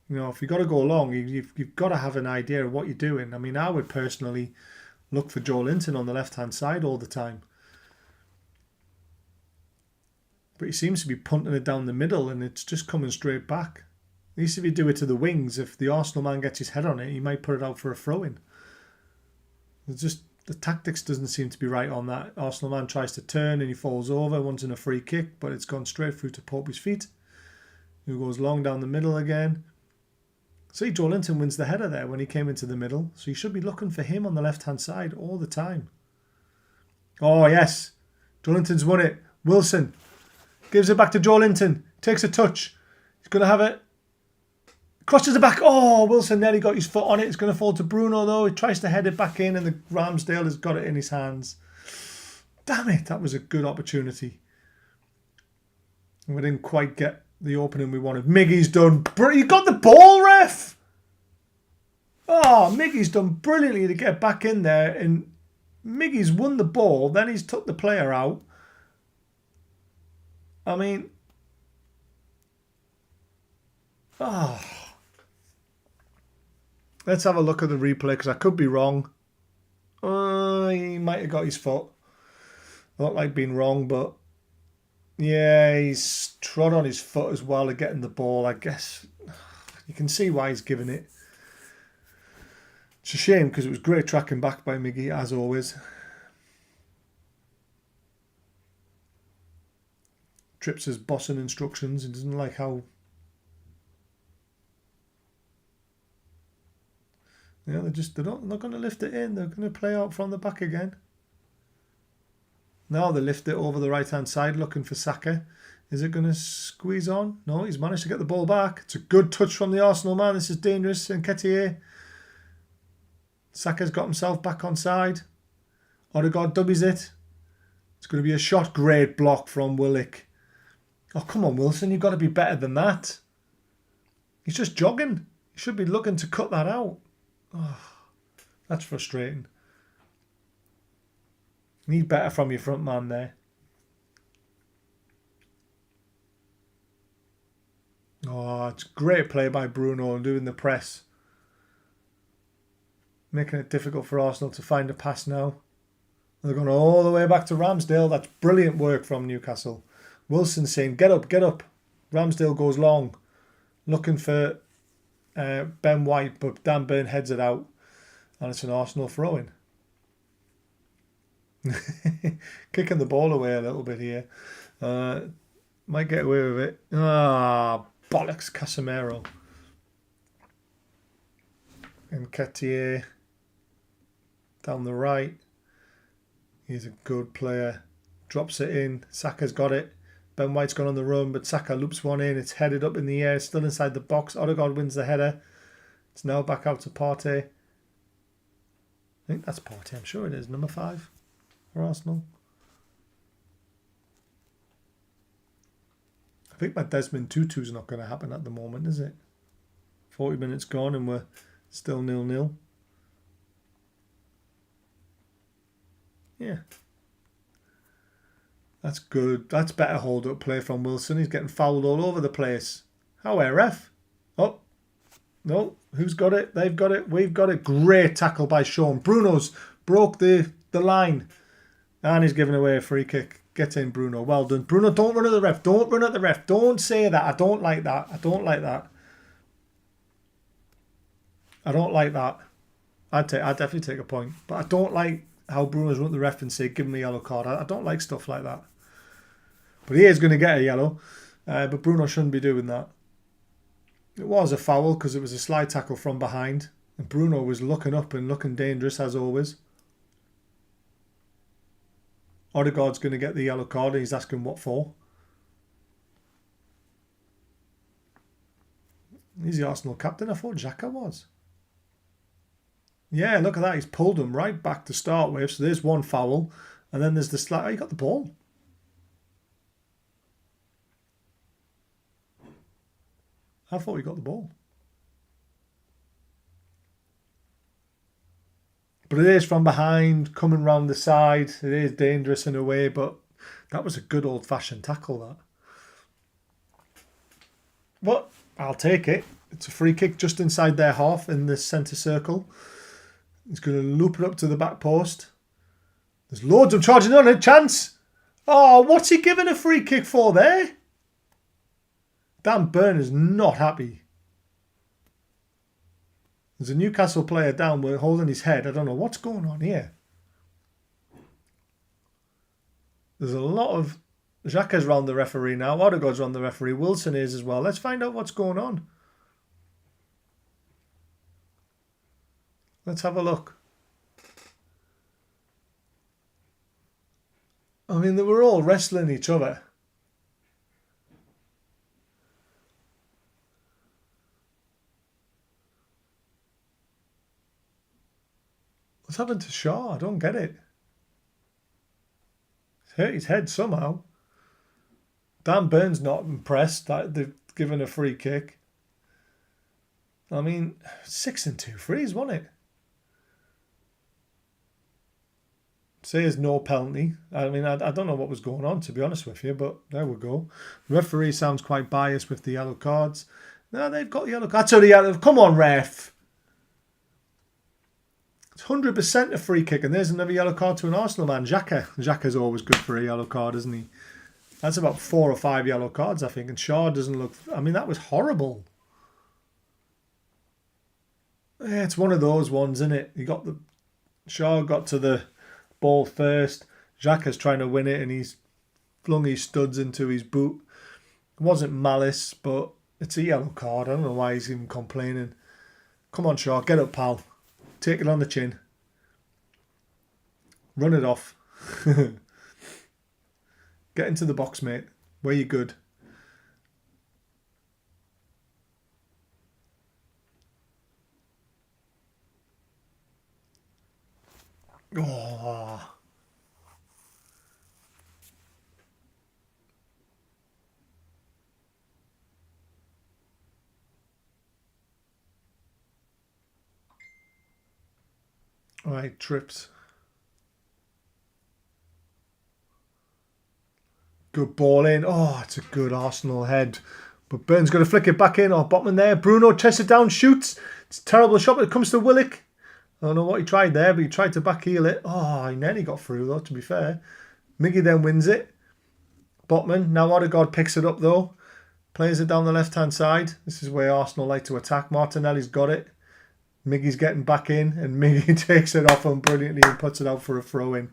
You know, if you've got to go long, you've got to have an idea of what you're doing. I mean, I would personally look for Joelinton on the left-hand side all the time. But he seems to be punting it down the middle and it's just coming straight back. At least if you do it to the wings, if the Arsenal man gets his head on it, he might put it out for a throw-in. It's just the tactics doesn't seem to be right on that. Arsenal man tries to turn and he falls over, wanting a free kick, but it's gone straight through to Pope's feet, who goes long down the middle again. See, Joelinton wins the header there when he came into the middle, so you should be looking for him on the left-hand side all the time. Oh, yes. Joelinton's won it. Wilson gives it back to Joelinton. Takes a touch. He's going to have it. Crosses it back. Oh, Wilson nearly got his foot on it. It's going to fall to Bruno, though. He tries to head it back in, and the Ramsdale has got it in his hands. Damn it. That was a good opportunity. And we didn't quite get the opening we wanted. Miggy's done. You got the ball, ref! Oh, Miggy's done brilliantly to get back in there. And Miggy's won the ball. Then he's took the player out. I mean... Oh... Let's have a look at the replay because I could be wrong. He might have got his foot. I don't like being wrong, but yeah, he's trod on his foot as well of getting the ball. I guess you can see why he's giving it. It's a shame because it was great tracking back by Miggy as always. Trips his bossing instructions and doesn't like how. Yeah, they're not going to lift it in. They're going to play out from the back again. Now they lift it over the right-hand side looking for Saka. Is it going to squeeze on? No, he's managed to get the ball back. It's a good touch from the Arsenal man. This is dangerous. And Nketiah. Saka's got himself back on side. Odegaard dubbies it. It's going to be a shot. Great block from Willock. Oh, come on, Wilson. You've got to be better than that. He's just jogging. You should be looking to cut that out. Oh, that's frustrating. Need better from your front man there. Oh, it's great play by Bruno doing the press. Making it difficult for Arsenal to find a pass now. They're going all the way back to Ramsdale. That's brilliant work from Newcastle. Wilson saying, get up, get up. Ramsdale goes long. Looking for Ben White, but Dan Burn heads it out. And it's an Arsenal throw-in. Kicking the ball away a little bit here. Might get away with it. Ah, bollocks, Casemiro. And Nketiah down the right. He's a good player. Drops it in. Saka's got it. Ben White's gone on the run, but Saka loops one in. It's headed up in the air, still inside the box. Odegaard wins the header. It's now back out to Partey. I think that's Partey. I'm sure it is. Number 5 for Arsenal. I think my Desmond Tutu's not going to happen at the moment, is it? 40 minutes gone and we're still 0-0. Yeah. That's good. That's better hold-up play from Wilson. He's getting fouled all over the place. How ref? Oh, no. Who's got it? They've got it. We've got it. Great tackle by Sean. Bruno's broke the line. And he's giving away a free kick. Get in, Bruno. Well done. Bruno, don't run at the ref. Don't run at the ref. Don't say that. I don't like that. I don't like that. I don't like that. I'd definitely take a point. But I don't like how Bruno's run at the ref and say, give him a yellow card. I don't like stuff like that. But he is going to get a yellow. But Bruno shouldn't be doing that. It was a foul because it was a slide tackle from behind. And Bruno was looking up and looking dangerous as always. Odegaard's going to get the yellow card and he's asking what for. He's the Arsenal captain. I thought Xhaka was. Yeah, look at that. He's pulled him right back to start with. So there's one foul. And then there's the slide. Oh, he got the ball. I thought he got the ball. But it is from behind, coming round the side. It is dangerous in a way, but that was a good old-fashioned tackle, that. But I'll take it. It's a free kick just inside their half in the centre circle. He's going to loop it up to the back post. There's loads of charging on it. Chance. Oh, what's he giving a free kick for there? Dan Burn is not happy. There's a Newcastle player down holding his head. I don't know what's going on here. There's a lot of... Xhaka's round the referee now. Odegaard's round the referee. Wilson is as well. Let's find out what's going on. Let's have a look. I mean, they were all wrestling each other. What's happened to Shaw? I don't get it. He's hurt his head somehow. Dan Burns not impressed that they've given a free kick. I mean, 6 and 2 frees, wasn't it? Says no penalty. I mean, I don't know what was going on, to be honest with you, but there we go. The referee sounds quite biased with the yellow cards. No, they've got yellow cards. So the yellow. Come on, ref. It's 100% a free kick, and there's another yellow card to an Arsenal man, Xhaka. Xhaka's always good for a yellow card, isn't he? That's about 4 or 5 yellow cards, I think. And Shaw doesn't look... I mean, that was horrible. Yeah, it's one of those ones, isn't it? Shaw got to the ball first. Xhaka's trying to win it, and he's flung his studs into his boot. It wasn't malice, but it's a yellow card. I don't know why he's even complaining. Come on, Shaw. Get up, pal. Take it on the chin. Run it off. Get into the box, mate. Where you good? Oh. All right, trips. Good ball in. Oh, it's a good Arsenal head. But Burns got to flick it back in. Oh, Botman there. Bruno chests it down, shoots. It's a terrible shot, but it comes to Willock. I don't know what he tried there, but he tried to backheel it. Oh, he nearly got through, though, to be fair. Miggy then wins it. Botman. Now Odegaard picks it up, though. Plays it down the left-hand side. This is where Arsenal like to attack. Martinelli's got it. Miggy's getting back in, and Miggy takes it off him brilliantly and puts it out for a throw-in.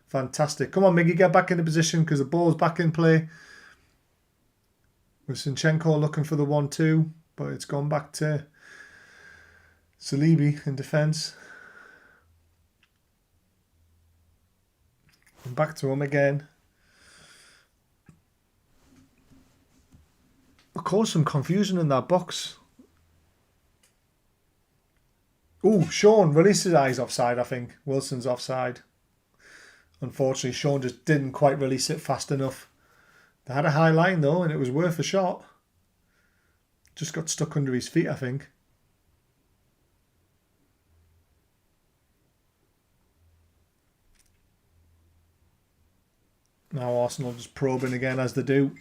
Fantastic. Come on, Miggy, get back into position because the ball's back in play. With Zinchenko looking for the 1-2, but it's gone back to Salibi in defence. And back to him again. It caused some confusion in that box. Oh, Sean released his eyes offside, I think. Wilson's offside. Unfortunately, Sean just didn't quite release it fast enough. They had a high line, though, and it was worth a shot. Just got stuck under his feet, I think. Now Arsenal just probing again, as they do.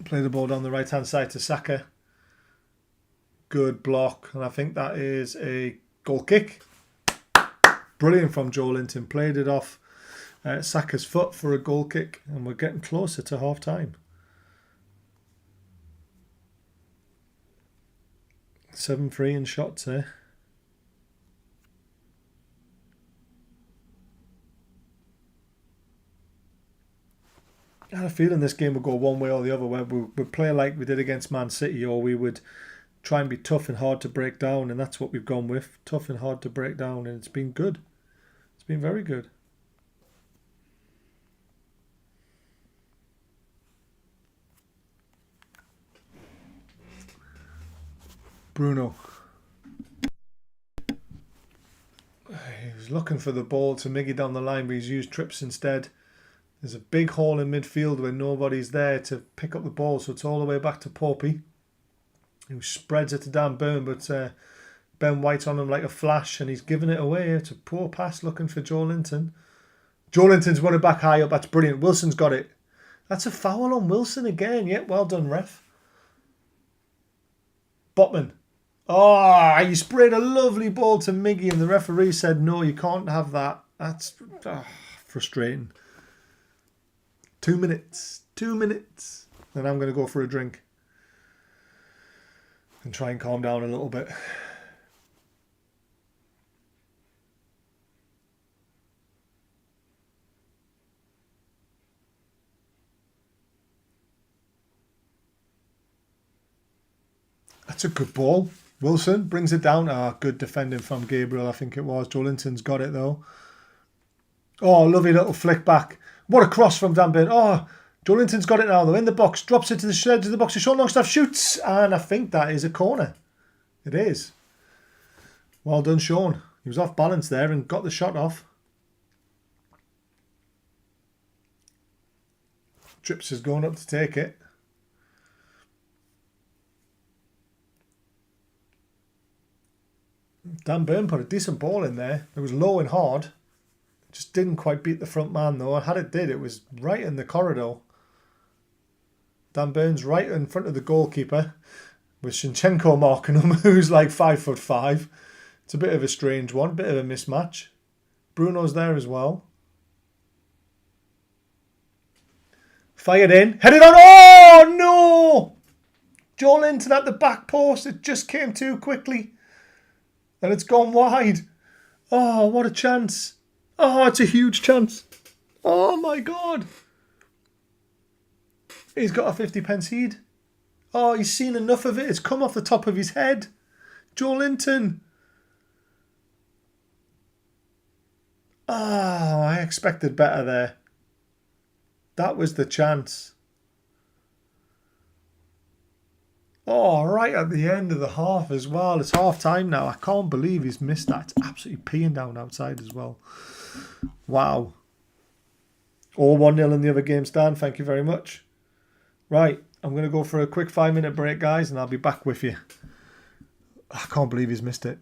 Play the ball down the right-hand side to Saka. Good block, and I think that is a goal kick. Brilliant from Joelinton. Played it off Saka's foot for a goal kick, and we're getting closer to half-time. 7-3 in shots here. I had a feeling this game would go one way or the other, where we would play like we did against Man City, or we would try and be tough and hard to break down, and that's what we've gone with. Tough and hard to break down, and it's been good. It's been very good. Bruno. He was looking for the ball to Miggy down the line, but he's used trips instead. There's a big hole in midfield where nobody's there to pick up the ball, so it's all the way back to Poppy, who spreads it to Dan Burn, but Ben White's on him like a flash, and he's giving it away. It's a poor pass looking for Joelinton. Joelinton's won it back high up. That's brilliant. Wilson's got it. That's a foul on Wilson again. Yep, well done, ref. Botman. Oh, he sprayed a lovely ball to Miggy and the referee said, no, you can't have that. That's frustrating. 2 minutes. 2 minutes. Then I'm going to go for a drink. And try and calm down a little bit. That's a good ball. Wilson brings it down. Ah, good defending from Gabriel, I think it was. Joelinton's got it though. Oh, lovely little flick back. What a cross from Dan Burn. Oh, Joelinton's got it now though. In the box, drops it to the edge of the box. Sean Longstaff shoots, and I think that is a corner. It is. Well done, Sean. He was off balance there and got the shot off. Trips is going up to take it. Dan Burn put a decent ball in there. It was low and hard. Just didn't quite beat the front man though. And had it did, it was right in the corridor. Dan Burn's right in front of the goalkeeper with Shinchenko marking him, who's like 5'5". It's a bit of a strange one, bit of a mismatch. Bruno's there as well. Fired in, headed on. Oh no! Joelinton at the back post. It just came too quickly. And it's gone wide. Oh, what a chance. Oh, it's a huge chance. Oh, my God. He's got a 50p seed. Oh, he's seen enough of it. It's come off the top of his head. Joelinton. Oh, I expected better there. That was the chance. Oh, right at the end of the half as well. It's half time now. I can't believe he's missed that. It's absolutely peeing down outside as well. Wow. All 1-0 in the other game, Stan. Thank you very much. Right, I'm going to go for a quick 5-minute break, guys, and I'll be back with you. I can't believe he's missed it.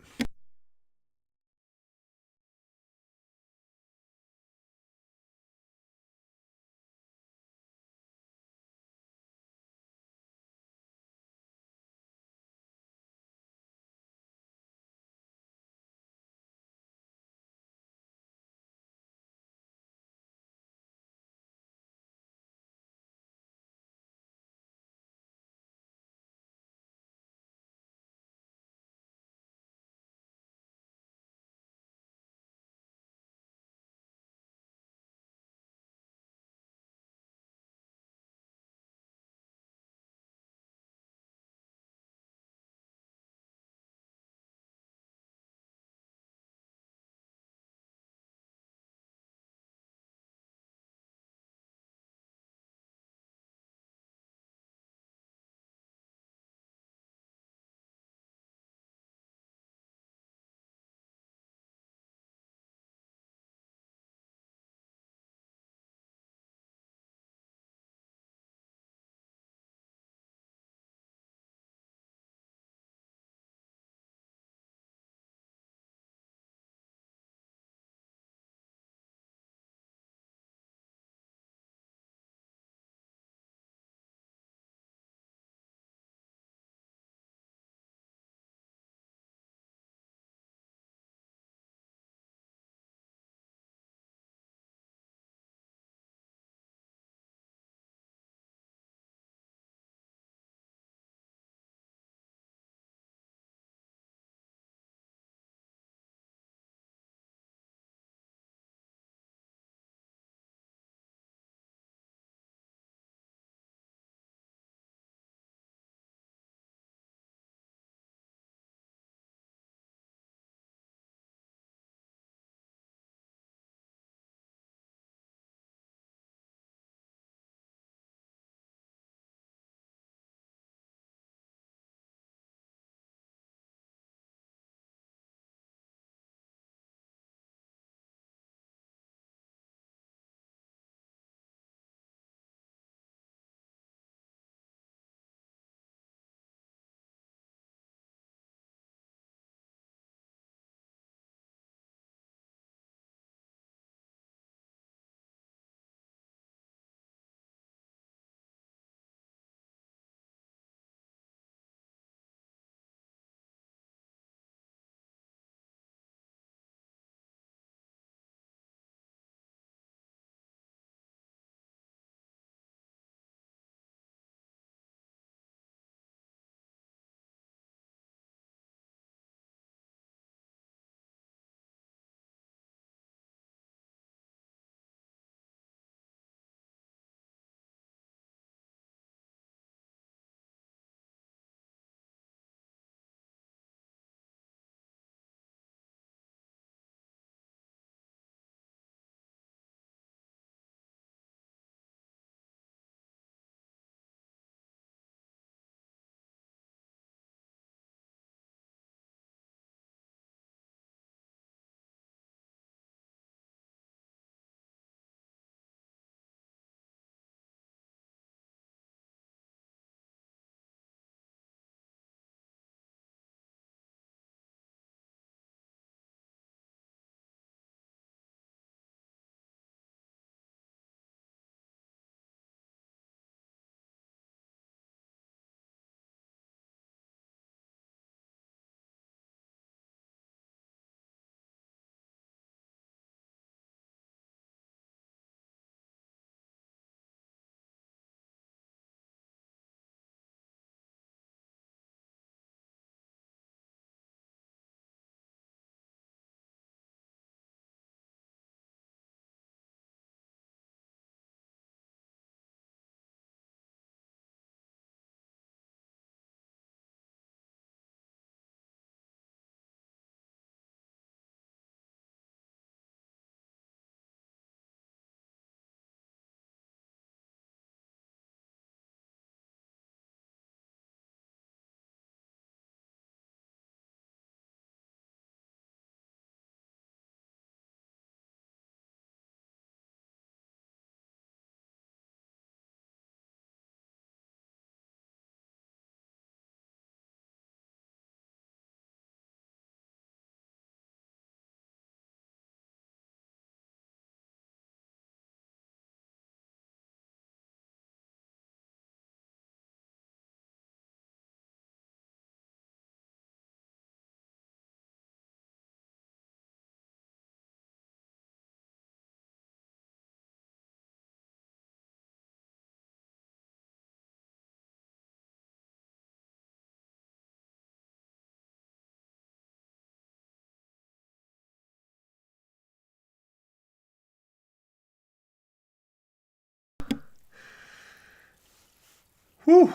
Woo!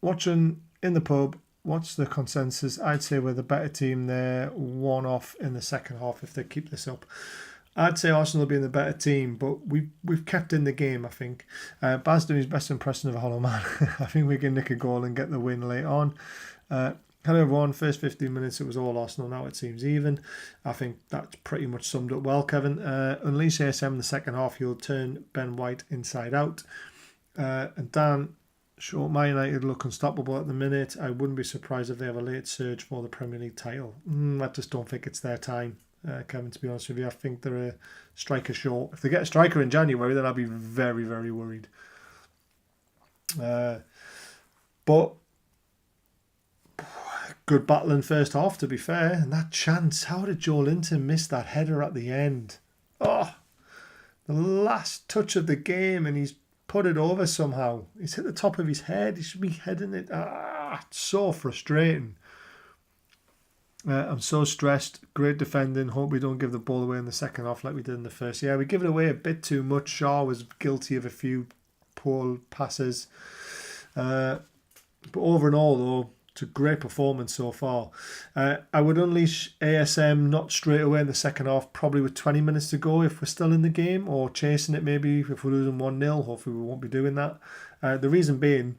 Watching in the pub, what's the consensus? I'd say we're the better team there. 1 off in the second half if they keep this up. I'd say Arsenal will be the better team, but we've kept in the game, I think. Baz doing his best impression of a hollow man. I think we can nick a goal and get the win late on. Hello everyone, first 15 minutes it was all Arsenal, now it seems even. I think that's pretty much summed up well, Kevin. Unleash ASM in the second half, you'll turn Ben White inside out. And Dan, sure, Man United look unstoppable at the minute. I wouldn't be surprised if they have a late surge for the Premier League title. I just don't think it's their time, Kevin, to be honest with you. I think they're a striker short. If they get a striker in January, then I'll be very, very worried. But good battle in first half, to be fair. And that chance, how did Joe Linton miss that header at the end? Oh, the last touch of the game, and he's put it over somehow. He's hit the top of his head. He should be heading it. It's so frustrating. I'm so stressed. Great defending. Hope we don't give the ball away in the second half like we did in the first. Yeah, we give it away a bit too much. Shaw was guilty of a few poor passes. But over and all, though, it's a great performance so far. I would unleash ASM not straight away in the second half, probably with 20 minutes to go if we're still in the game, or chasing it maybe if we're losing 1-0. Hopefully we won't be doing that. The reason being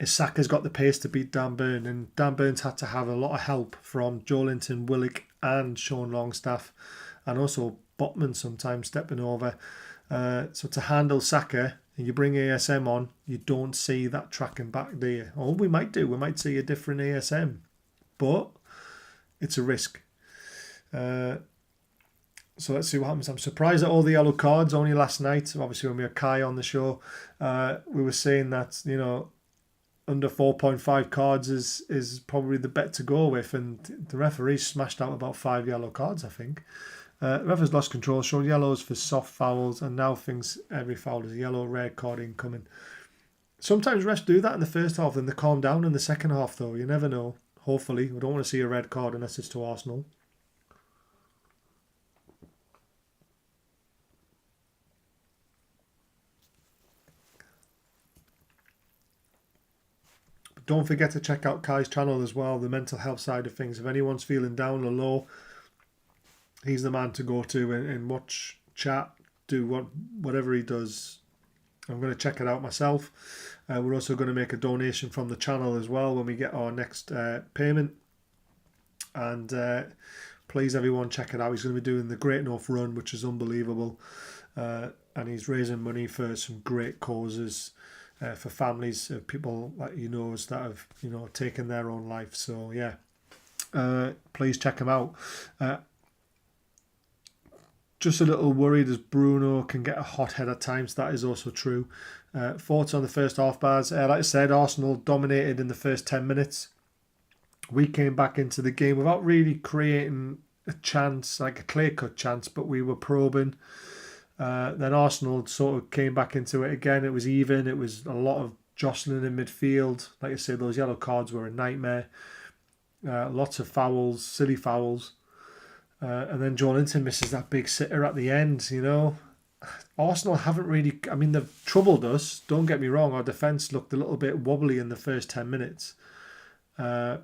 is Saka's got the pace to beat Dan Burn, and Dan Burn's had to have a lot of help from Joe Linton, Willock and Sean Longstaff, and also Botman sometimes stepping over. So to handle Saka, and you bring ASM on, you don't see that tracking back, do you? Or we might do. We might see a different ASM. But it's a risk. So let's see what happens. I'm surprised at all the yellow cards only last night. Obviously, when we had Kai on the show, we were saying that, you know, under 4.5 cards is probably the bet to go with. And the referee smashed out about 5 yellow cards, I think. Ref has lost control, showed yellows for soft fouls, and now thinks every foul is a yellow, red card incoming. Sometimes refs do that in the first half, and they calm down in the second half, though. You never know. Hopefully. We don't want to see a red card unless it's to Arsenal. But don't forget to check out Kai's channel as well, the mental health side of things. If anyone's feeling down or low, he's the man to go to and watch, chat, do whatever he does. I'm going to check it out myself. We're also going to make a donation from the channel as well when we get our next payment. And please, everyone, check it out. He's going to be doing the Great North Run, which is unbelievable. And he's raising money for some great causes, for families of people that he knows that have, you know, taken their own life. So, yeah, please check him out. Just a little worried as Bruno can get a hot head at times. That is also true. Thoughts on the first half, Baz? Like I said, Arsenal dominated in the first 10 minutes. We came back into the game without really creating a chance, like a clear-cut chance, but we were probing. Then Arsenal sort of came back into it again. It was even. It was a lot of jostling in midfield. Like I said, those yellow cards were a nightmare. Lots of fouls, silly fouls. And then Joe Linton misses that big sitter at the end, you know. Arsenal haven't really... I mean, they've troubled us. Don't get me wrong. Our defence looked a little bit wobbly in the first 10 minutes. But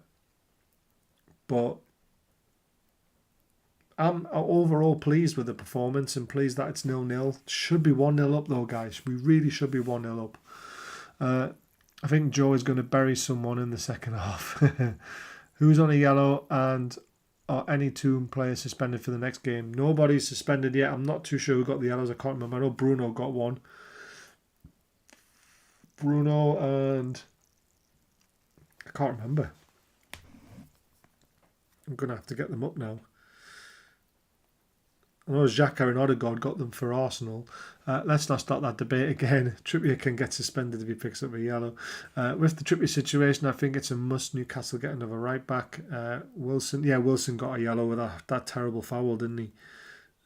I'm overall pleased with the performance and pleased that it's 0-0. Should be 1-0 up, though, guys. We really should be 1-0 up. I think Joe is going to bury someone in the second half. Who's on a yellow and... Are any two players suspended for the next game? Nobody's suspended yet. I'm not too sure who got the yellows. I can't remember. I know Bruno got one. Bruno and... I can't remember. I'm going to have to get them up now. I know Xhaka and Odegaard got them for Arsenal. Let's not start that debate again. Trippier can get suspended if he picks up a yellow. With the Trippier situation, I think it's a must Newcastle get another right back. Wilson got a yellow with that terrible foul, didn't he?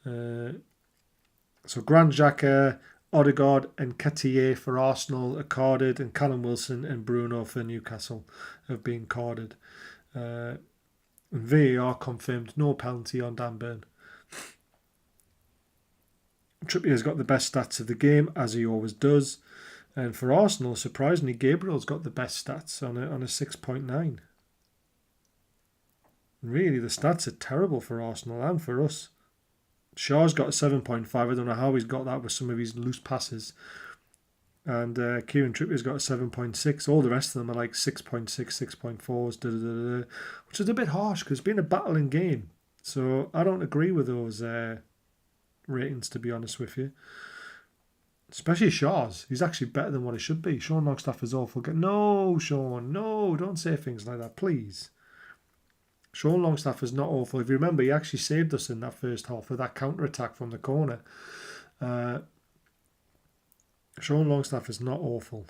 So Grant Xhaka, Odegaard and Ketier for Arsenal are carded, and Callum Wilson and Bruno for Newcastle have been carded. And VAR confirmed no penalty on Dan Burn. Trippier's got the best stats of the game, as he always does. And for Arsenal, surprisingly, Gabriel's got the best stats on a 6.9. Really, the stats are terrible for Arsenal and for us. Shaw's got a 7.5. I don't know how he's got that with some of his loose passes. And Kieran Trippier's got a 7.6. All the rest of them are like 6.6, 6.4s, which is a bit harsh because it's been a battling game. So I don't agree with those ratings, to be honest with you. Especially Shaw's. He's actually better than what he should be. Sean Longstaff is awful. No, Sean, no, don't say things like that, please. Sean Longstaff is not awful. If you remember, he actually saved us in that first half with that counter-attack from the corner. Sean Longstaff is not awful.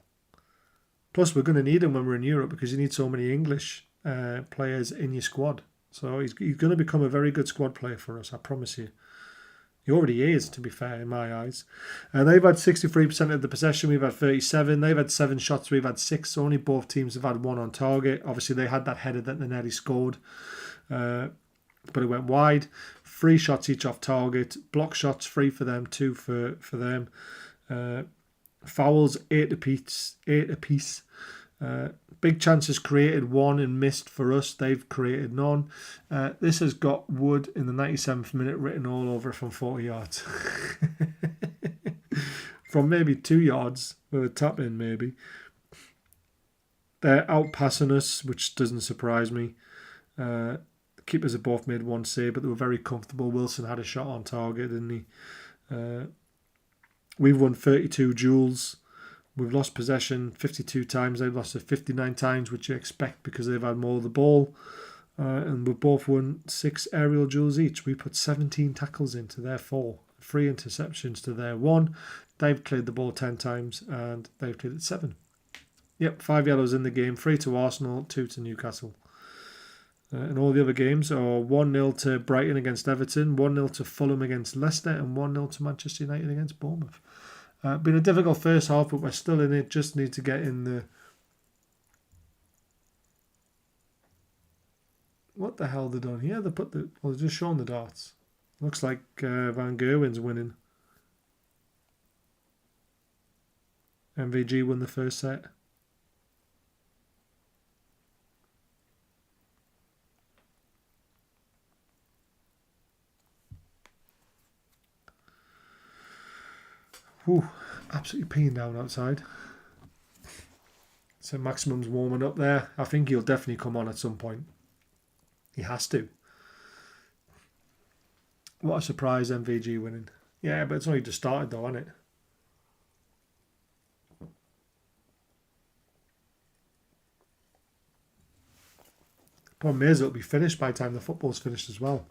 Plus, we're going to need him when we're in Europe because you need so many English players in your squad. So he's going to become a very good squad player for us, I promise you. He already is, to be fair, in my eyes. They've had 63% of the possession. We've had 37. They've had 7 shots. We've had 6. So only both teams have had 1 on target. Obviously, they had that header that they nearly scored. But it went wide. 3 shots each off target. Block shots, 3 for them, 2 for them. Fouls, 8 apiece. Big chances created, 1 and missed for us. They've created none. This has got Wood in the 97th minute written all over it from 40 yards. From maybe 2 yards with a tap in, maybe. They're outpassing us, which doesn't surprise me. The keepers have both made 1 save, but they were very comfortable. Wilson had a shot on target, didn't he? We've won 32 duels. We've lost possession 52 times. They've lost it 59 times, which you expect because they've had more of the ball. And we've both won 6 aerial duels each. We put 17 tackles into their 4. 3 interceptions to their 1. They've cleared the ball 10 times and they've cleared it 7. Yep, 5 yellows in the game. 3 to Arsenal, 2 to Newcastle. And all the other games are 1-0 to Brighton against Everton, 1-0 to Fulham against Leicester, and 1-0 to Manchester United against Bournemouth. Been a difficult first half, but we're still in it. Just need to get in the... What the hell they done here? They put the... Well, they're just showing the darts. Looks like Van Gerwen's winning. MVG won the first set. Whew, absolutely peeing down outside. So Maximum's warming up there. I think he'll definitely come on at some point. He has to. What a surprise, MVG winning. Yeah, but it's only just started though, hasn't it? Problem is, it'll be finished by the time the football's finished as well.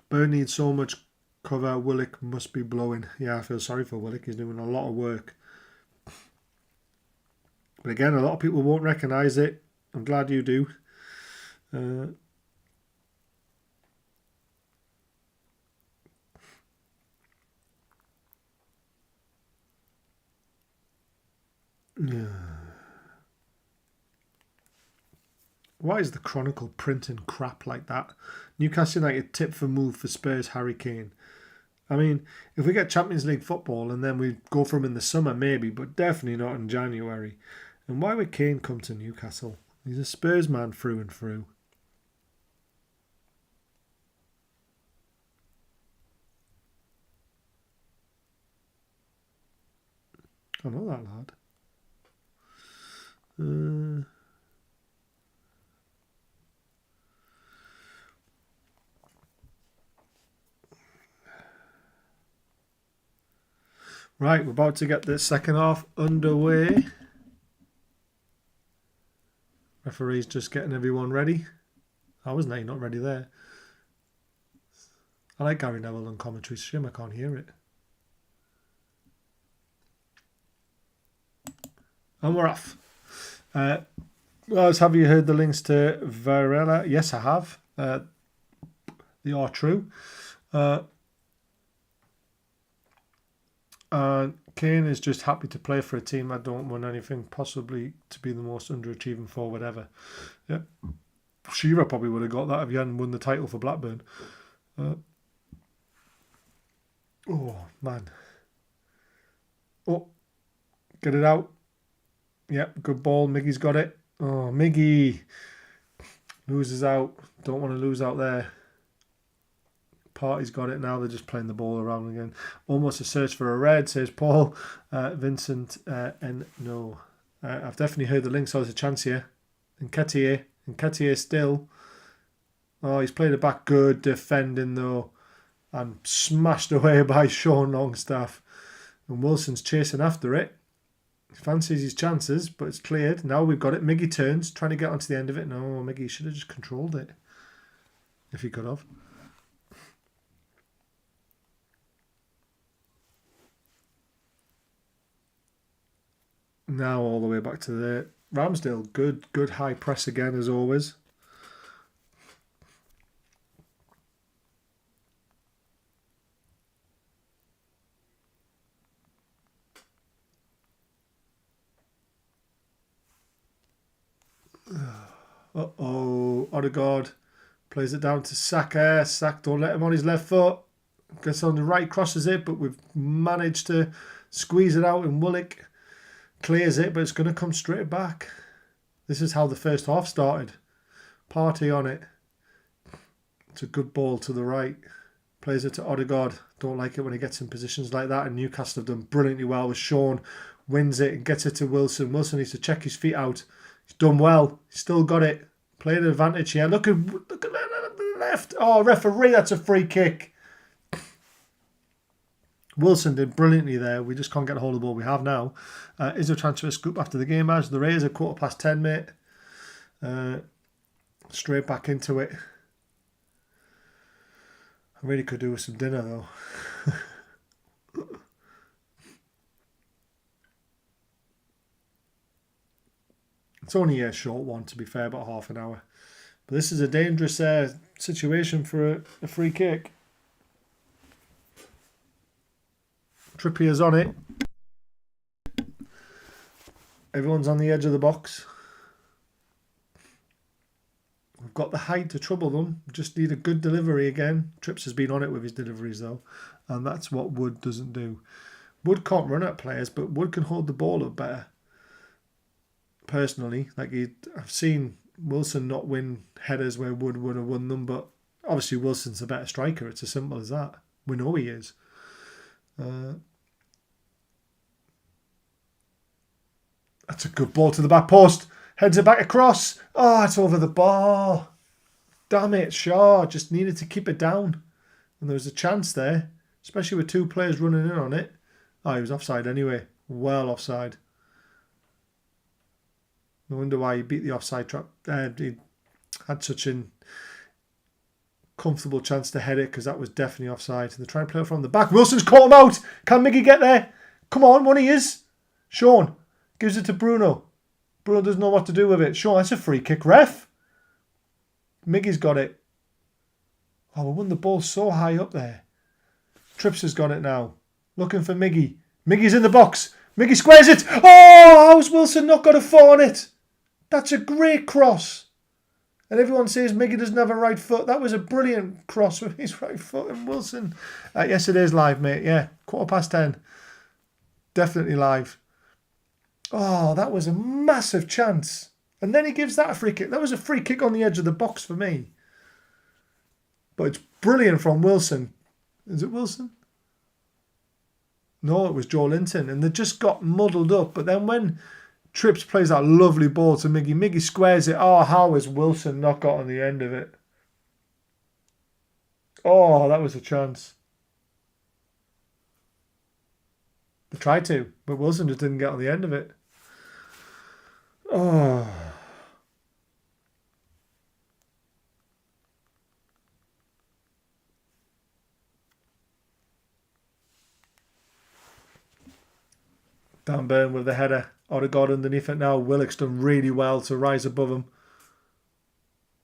Burn needs so much cover. Willock must be blowing. Yeah, I feel sorry for Willock. He's doing a lot of work. But again, a lot of people won't recognise it. I'm glad you do. Yeah. Why is the Chronicle printing crap like that? Newcastle United tip for move for Spurs Harry Kane. I mean, if we get Champions League football and then we go for him in the summer, maybe, but definitely not in January. And why would Kane come to Newcastle? He's a Spurs man through and through. I know that lad. Right, we're about to get the second half underway. Referee's just getting everyone ready. I was not ready there. I like Gary Neville on commentary. It's a shame I can't hear it. And we're off. Guys, have you heard the links to Varela? Yes, I have. They are true. And Kane is just happy to play for a team that don't win anything, possibly to be the most underachieving forward ever. Yeah. Shearer probably would have got that if he hadn't won the title for Blackburn. Oh, man. Oh, Get it out. Yep, good ball. Miggy's got it. Oh, Miggy loses out. Don't want to lose out there. Party's got it now. They're just playing the ball around again. Almost a search for a red, says Paul. Vincent, and no. I've definitely heard the link, so there's a chance here. Nketiah still. Oh, he's played it back. Good defending though. And smashed away by Sean Longstaff. And Wilson's chasing after it. He fancies his chances, but it's cleared. Now we've got it. Miggy turns, trying to get onto the end of it. No, Miggy should have just controlled it. If he could have. Now all the way back to the Ramsdale. Good high press again as always. Uh-oh, Odegaard plays it down to Saka. Saka, don't let him on his left foot. Gets on the right, crosses it, but we've managed to squeeze it out, and Willock clears it, but it's going to come straight back. This is how the first half started. Party on it. It's a good ball to the right. Plays it to Odegaard. Don't like it when he gets in positions like that, and Newcastle have done brilliantly well with Sean. Wins it and gets it to Wilson. Wilson needs to check his feet out. He's done well. He's still got it. Played an advantage here. Look at the left. Oh, referee, that's a free kick. Wilson did brilliantly there. We just can't get a hold of the ball we have now. Is there a transfer scoop after the game, as there is? A 10:15, mate. Straight back into it. I really could do with some dinner, though. It's only a short one, to be fair, about half an hour. But this is a dangerous situation for a free kick. Trippier's on it. Everyone's on the edge of the box. We've got the height to trouble them. Just need a good delivery again. Trips has been on it with his deliveries though. And that's what Wood doesn't do. Wood can't run at players, but Wood can hold the ball up better. Personally, I've seen Wilson not win headers where Wood would have won them, but obviously Wilson's a better striker. It's as simple as that. We know he is. That's a good ball to the back post. Heads it back across. Oh, it's over the bar. Damn it, Shaw just needed to keep it down. And there was a chance there, especially with two players running in on it. Oh, he was offside anyway. Well offside. No wonder why he beat the offside trap. He had such a comfortable chance to head it, because that was definitely offside. They're trying to play it from the back. Wilson's caught him out. Can Miggy get there? Come on, one he is. Sean gives it to Bruno. Bruno doesn't know what to do with it. Sean, that's a free kick, ref. Miggy's got it. Oh, we won the ball so high up there. Trips has got it now. Looking for Miggy. Miggy's in the box. Miggy squares it. Oh, how's Wilson not got a foot on it? That's a great cross. And everyone says Miggy doesn't have a right foot. That was a brilliant cross with his right foot. And Wilson. Yes, it is live, mate. Yeah, 10:15. Definitely live. Oh, that was a massive chance. And then he gives that a free kick. That was a free kick on the edge of the box for me. But it's brilliant from Wilson. Is it Wilson? No, it was Joe Linton. And they just got muddled up. But then when Trips plays that lovely ball to Miggy, Miggy squares it. Oh, how has Wilson not got on the end of it? Oh, that was a chance. They tried to, but Wilson just didn't get on the end of it. Oh. Dan Burn with the header. Odegaard underneath it now. Willock's done really well to rise above him.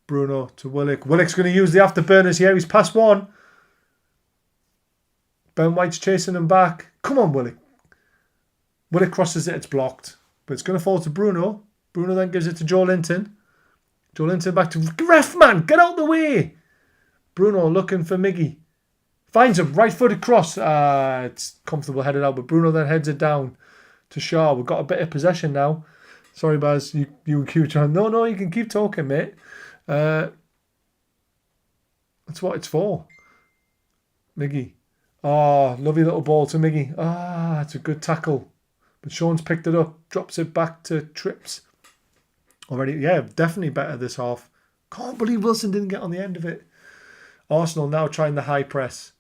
Bruno to Willock. Willock's going to use the afterburners here. He's past one. Ben White's chasing him back. Come on, Willock. Willock crosses it. It's blocked. But it's going to fall to Bruno. Bruno then gives it to Joe Linton. Joe Linton back to... Ref, man! Get out the way! Bruno looking for Miggy. Finds him. Right-footed cross. It's comfortable headed out. But Bruno then heads it down to Shaw. We've got a bit of possession now. Sorry, Baz, you keep trying. No, you can keep talking, mate. That's what it's for. Miggy. Oh, lovely little ball to Miggy. Ah, it's a good tackle. But Sean's picked it up, drops it back to Trips. Already, yeah, definitely better this half. Can't believe Wilson didn't get on the end of it. Arsenal now trying the high press.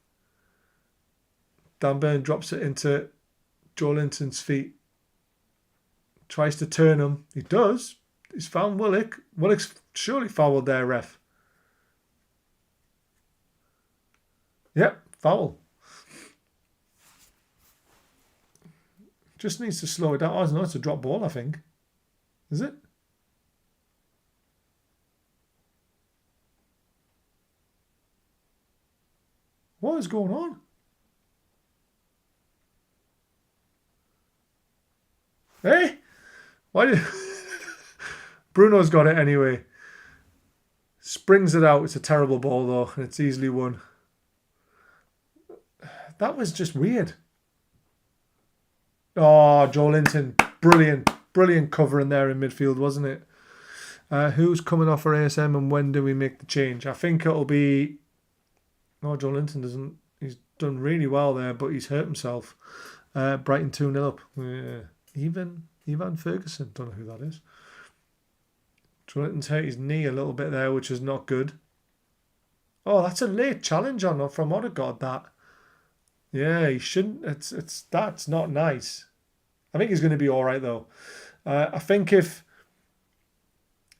Dan Burn drops it into Joe Linton's feet. Tries to turn him. He does. He's found Willock. Willock's surely fouled there, ref. Yep, foul. Just needs to slow it down. Oh, no, it's a drop ball, I think. Is it? What is going on? Hey? Why did... Bruno's got it anyway. Springs it out. It's a terrible ball, though, and it's easily won. That was just weird. Oh, Joe Linton. Brilliant covering there in midfield, wasn't it? Who's coming off for ASM and when do we make the change? I think it'll be... Oh, Joe Linton doesn't... He's done really well there, but he's hurt himself. Brighton 2-0 up. Yeah. Ivan Ferguson. Don't know who that is. Joe Linton's hurt his knee a little bit there, which is not good. Oh, that's a late challenge on from Odegaard, that. Yeah, he shouldn't... That's not nice. I think he's going to be all right, though. I think if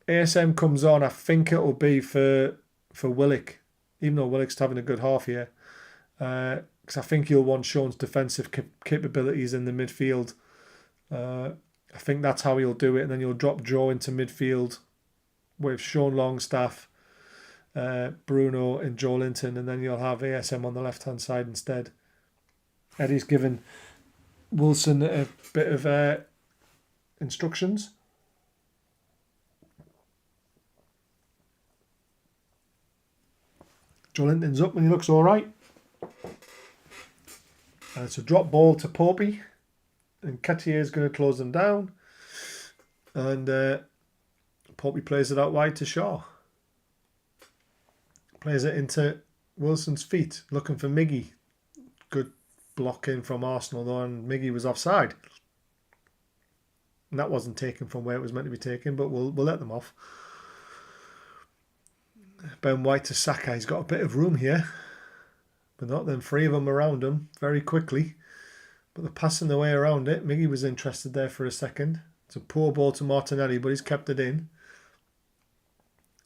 ASM comes on, I think it'll be for Willock, even though Willock's having a good half here. Because I think he'll want Sean's defensive capabilities in the midfield. I think that's how he'll do it, and then you'll drop Joe into midfield with Sean Longstaff, Bruno and Joe Linton, and then you'll have ASM on the left-hand side instead. Eddie's given Wilson a bit of instructions. Joe Linton's up and he looks all right. And it's a drop ball to Popey. And Kettier is going to close them down. And Popey plays it out wide to Shaw. Plays it into Wilson's feet, looking for Miggy. Good blocking from Arsenal though, and Miggy was offside. And that wasn't taken from where it was meant to be taken, but we'll let them off. Ben White to Saka. He's got a bit of room here, but not then three of them around him very quickly. But they're passing their way around it. Miggy was interested there for a second. It's a poor ball to Martinelli, but he's kept it in.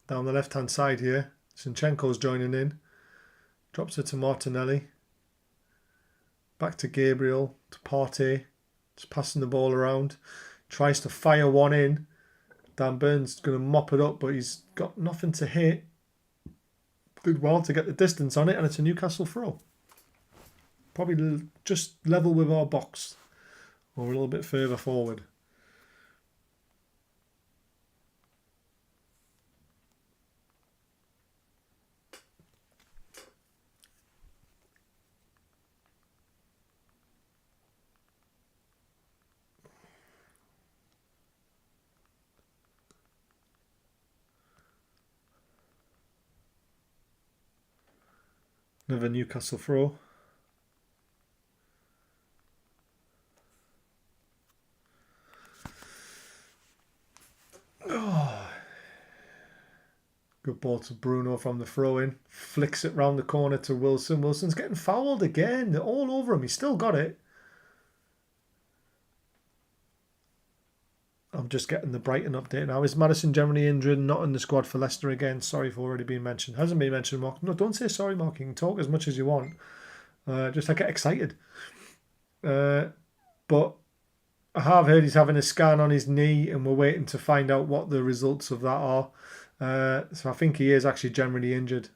Down the left-hand side here, Zinchenko's joining in. Drops it to Martinelli. Back to Gabriel, to Partey. Just passing the ball around. Tries to fire one in. Dan Burns going to mop it up, but he's got nothing to hit. Did well to get the distance on it, and it's a Newcastle throw. Probably just level with our box, or a little bit further forward. Another Newcastle throw. Oh. Good ball to Bruno from the throw-in. Flicks it round the corner to Wilson. Wilson's getting fouled again. They're all over him. He's still got it. I'm just getting the Brighton update now. Is Maddison generally injured? Not in the squad for Leicester again. Sorry for already being mentioned. Hasn't been mentioned, Mark. No, don't say sorry, Mark. You can talk as much as you want. Just I get excited. But I have heard he's having a scan on his knee and we're waiting to find out what the results of that are. So I think he is actually generally injured.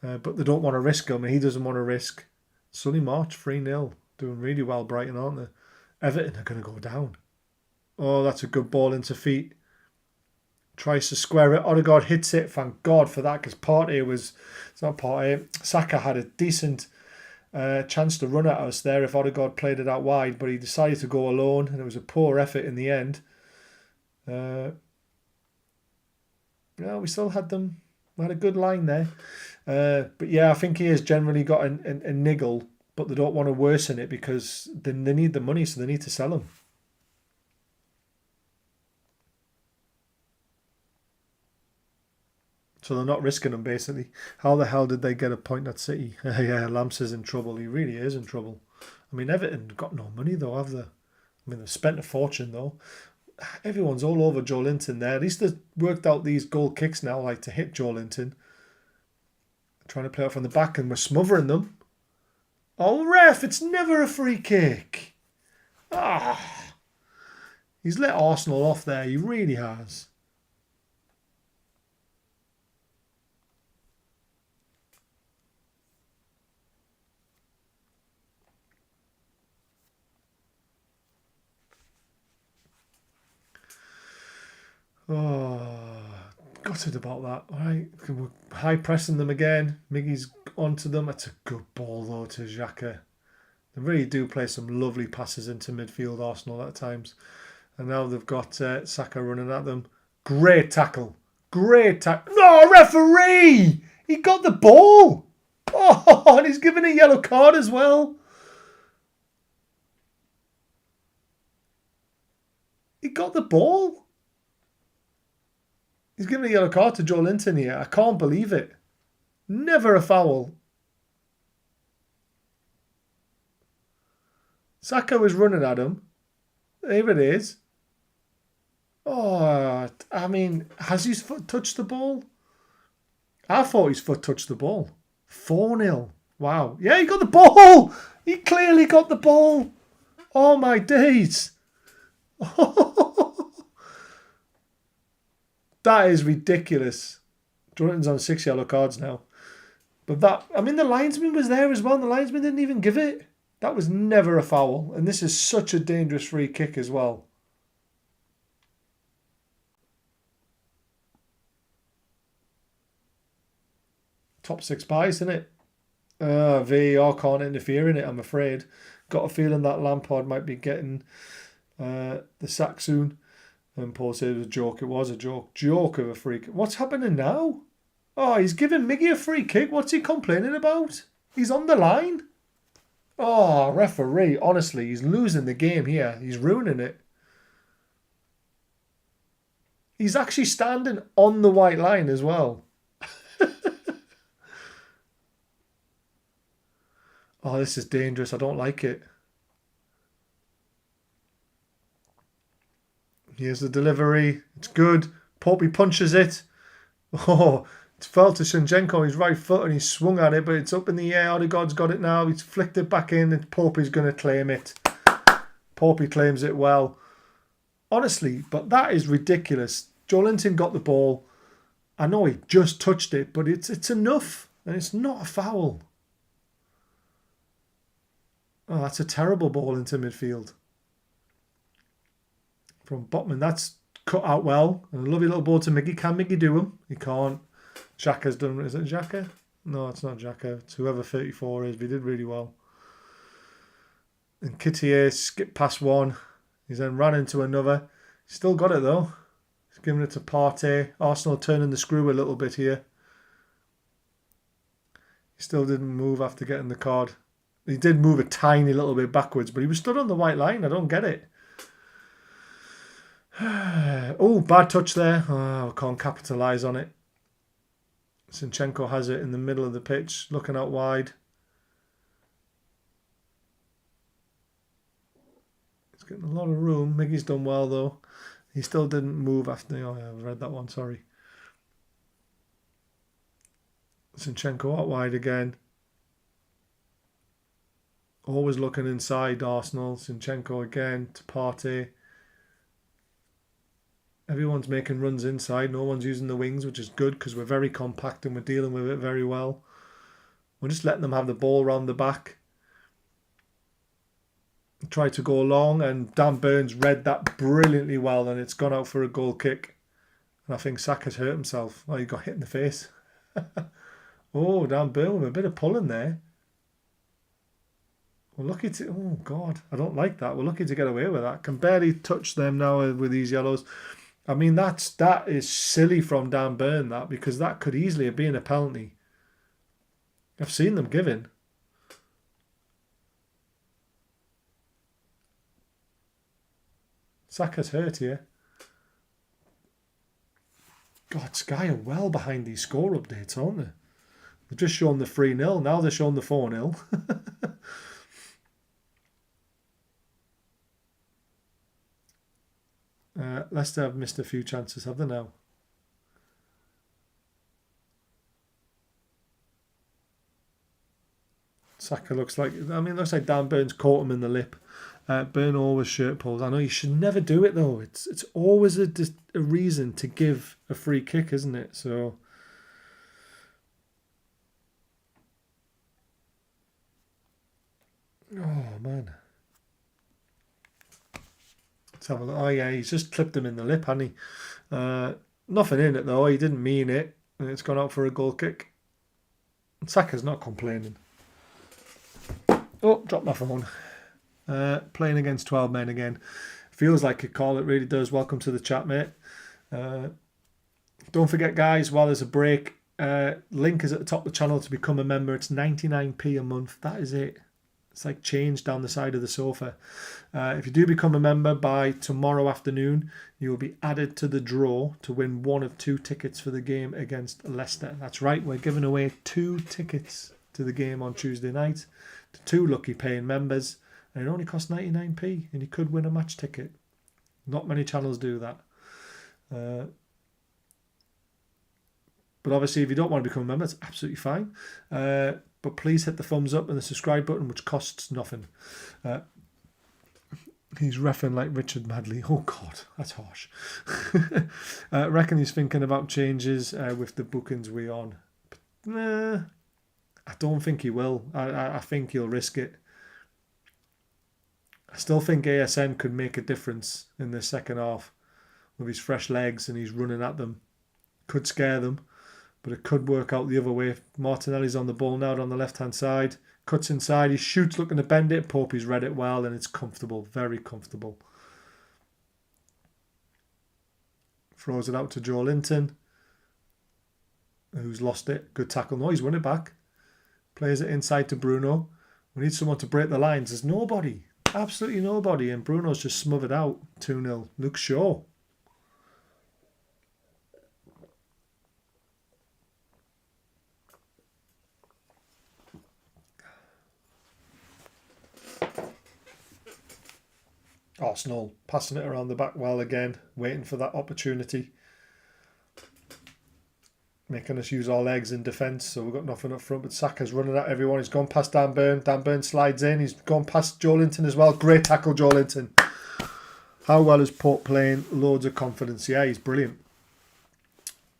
But they don't want to risk him and he doesn't want to risk. Sunny March, 3-0. Doing really well, Brighton, aren't they? Everton are going to go down. Oh, that's a good ball into feet. Tries to square it. Odegaard hits it. Thank God for that, because Partey was... It's not Partey. Saka had a decent chance to run at us there if Odegaard played it out wide, but he decided to go alone, and it was a poor effort in the end. Yeah, we still had them. We had a good line there. But yeah, I think he has generally got a niggle, but they don't want to worsen it because they need the money, so they need to sell him. So they're not risking him, basically. How the hell did they get a point at City? Yeah, Lamps is in trouble. He really is in trouble. I mean, Everton got no money, though, have they? I mean, they've spent a fortune, though. Everyone's all over Joe Linton there. At least they've worked out these goal kicks now, like to hit Joe Linton. Trying to play out from the back, and we're smothering them. Oh, ref, it's never a free kick. Ah, he's let Arsenal off there. He really has. Oh, gutted about that. All right, we're high pressing them again. Miggy's onto them. That's a good ball though to Xhaka. They really do play some lovely passes into midfield, Arsenal at times. And now they've got Saka running at them. Great tackle. Great tackle. No, referee! He got the ball. Oh, and he's given a yellow card as well. He got the ball. He's given a yellow card to Joe Linton here. I can't believe it. Never a foul. Saka was running at him. There it is. Oh, I mean, has his foot touched the ball? I thought his foot touched the ball. 4-0. Wow. Yeah, he got the ball. He clearly got the ball. Oh, my days. That is ridiculous. Jordan's on 6 yellow cards now. But that, I mean, the linesman was there as well. And the linesman didn't even give it. That was never a foul. And this is such a dangerous free kick as well. Top 6 buys, isn't it? VAR can't interfere in it, I'm afraid. Got a feeling that Lampard might be getting the sack soon. And Paul said it was a joke. It was a joke. Joke of a free kick. What's happening now? Oh, he's giving Miggy a free kick. What's he complaining about? He's on the line. Oh, referee. Honestly, he's losing the game here. He's ruining it. He's actually standing on the white line as well. Oh, this is dangerous. I don't like it. Here's the delivery. It's good. Popey punches it. Oh, it's fell to Zinchenko. His right foot and he swung at it, but it's up in the air. Odegaard's got it now. He's flicked it back in and Popey's going to claim it. Popey claims it well. Honestly, but that is ridiculous. Joe Linton got the ball. I know he just touched it, but it's enough. And it's not a foul. Oh, that's a terrible ball into midfield. From Botman, that's cut out well. And a lovely little ball to Miggy. Can Miggy do him? He can't. Xhaka's done. Is it Xhaka? No, it's not Xhaka. It's whoever 34 is. But he did really well. And Kittier skipped past one. He's then ran into another. He's still got it though. He's giving it to Partey. Arsenal turning the screw a little bit here. He still didn't move after getting the card. He did move a tiny little bit backwards, but he was stood on the white line. I don't get it. Oh, bad touch there. Oh, can't capitalise on it. Zinchenko has it in the middle of the pitch, looking out wide. He's getting a lot of room. Miggy's done well, though. He still didn't move after... Oh, yeah, I've read that one, sorry. Zinchenko out wide again. Always looking inside Arsenal. Zinchenko again to Partey. Everyone's making runs inside. No one's using the wings, which is good because we're very compact and we're dealing with it very well. We're just letting them have the ball round the back. Try to go long, and Dan Burns read that brilliantly well, and it's gone out for a goal kick. And I think Saka's hurt himself. Oh, he got hit in the face. Oh, Dan Burns with a bit of pulling there. We're lucky to... Oh, God. I don't like that. We're lucky to get away with that. Can barely touch them now with these yellows. I mean, that is silly from Dan Burn, that, because that could easily have been a penalty. I've seen them given. Saka's hurt here. God, Sky are well behind these score updates, aren't they? They've just shown the 3-0. Now they're showing the 4-0. Leicester have missed a few chances, have they now? Saka looks like... I mean, it looks like Dan Burns caught him in the lip. Burn always shirt pulls. I know you should never do it, though. It's always a reason to give a free kick, isn't it? So... Oh, man. Let's have a look. Oh, yeah, he's just clipped him in the lip, hasn't he? Nothing in it, though. He didn't mean it. And it's gone out for a goal kick. Saka's not complaining. Oh, dropped my phone. Playing against 12 men again. Feels like a call, it really does. Welcome to the chat, mate. Don't forget, guys, while there's a break, link is at the top of the channel to become a member. It's 99p a month. That is it. It's like change down the side of the sofa. If you do become a member by tomorrow afternoon, you will be added to the draw to win one of 2 tickets for the game against Leicester. That's right, we're giving away 2 tickets to the game on Tuesday night to 2 lucky paying members, and it only costs 99p, and you could win a match ticket. Not many channels do that. But obviously, if you don't want to become a member, it's absolutely fine. But please hit the thumbs up and the subscribe button, which costs nothing. He's reffing like Richard Madley. Oh, God, that's harsh. I reckon he's thinking about changes with the bookings we're on. But, I don't think he will. I think he'll risk it. I still think ASN could make a difference in the second half with his fresh legs and he's running at them. Could scare them. But it could work out the other way. Martinelli's on the ball now on the left-hand side. Cuts inside. He shoots looking to bend it. Popey's read it well and it's comfortable. Very comfortable. Throws it out to Joe Linton, who's lost it. Good tackle. No, he's won it back. Plays it inside to Bruno. We need someone to break the lines. There's nobody. Absolutely nobody. And Bruno's just smothered out. 2-0. Luke Shaw. Arsenal passing it around the back well again, waiting for that opportunity. Making us use our legs in defence, so we've got nothing up front. But Saka's running at everyone. He's gone past Dan Burn. Dan Burn slides in. He's gone past Joe Linton as well. Great tackle, Joe Linton. How well is Port playing? Loads of confidence. Yeah, he's brilliant.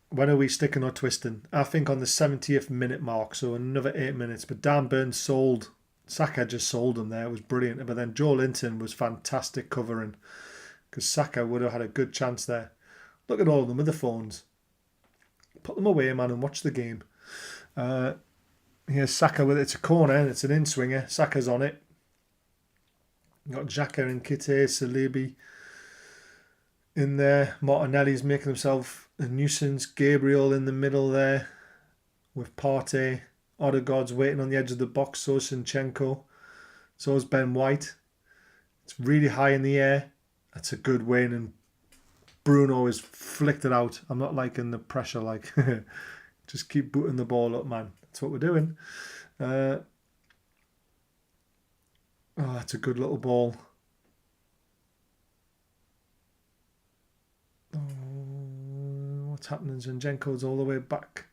When are we sticking or twisting? I think on the 70th minute mark, so another 8 minutes. But Dan Burn sold. Saka just sold him there. It was brilliant. But then Joe Linton was fantastic covering because Saka would have had a good chance there. Look at all of them with the phones. Put them away, man, and watch the game. Here's Saka with it. It's a corner and it's an in-swinger. Saka's on it. You've got Xhaka and Kite, Salibi in there. Martinelli's making himself a nuisance. Gabriel in the middle there with Partey. Odegaard's waiting on the edge of the box. So is Zinchenko. So is Ben White. It's really high in the air. That's a good win. And Bruno is flicked it out. I'm not liking the pressure. Like, just keep booting the ball up, man. That's what we're doing. Oh, that's a good little ball. Oh, what's happening? Zinchenko's all the way back.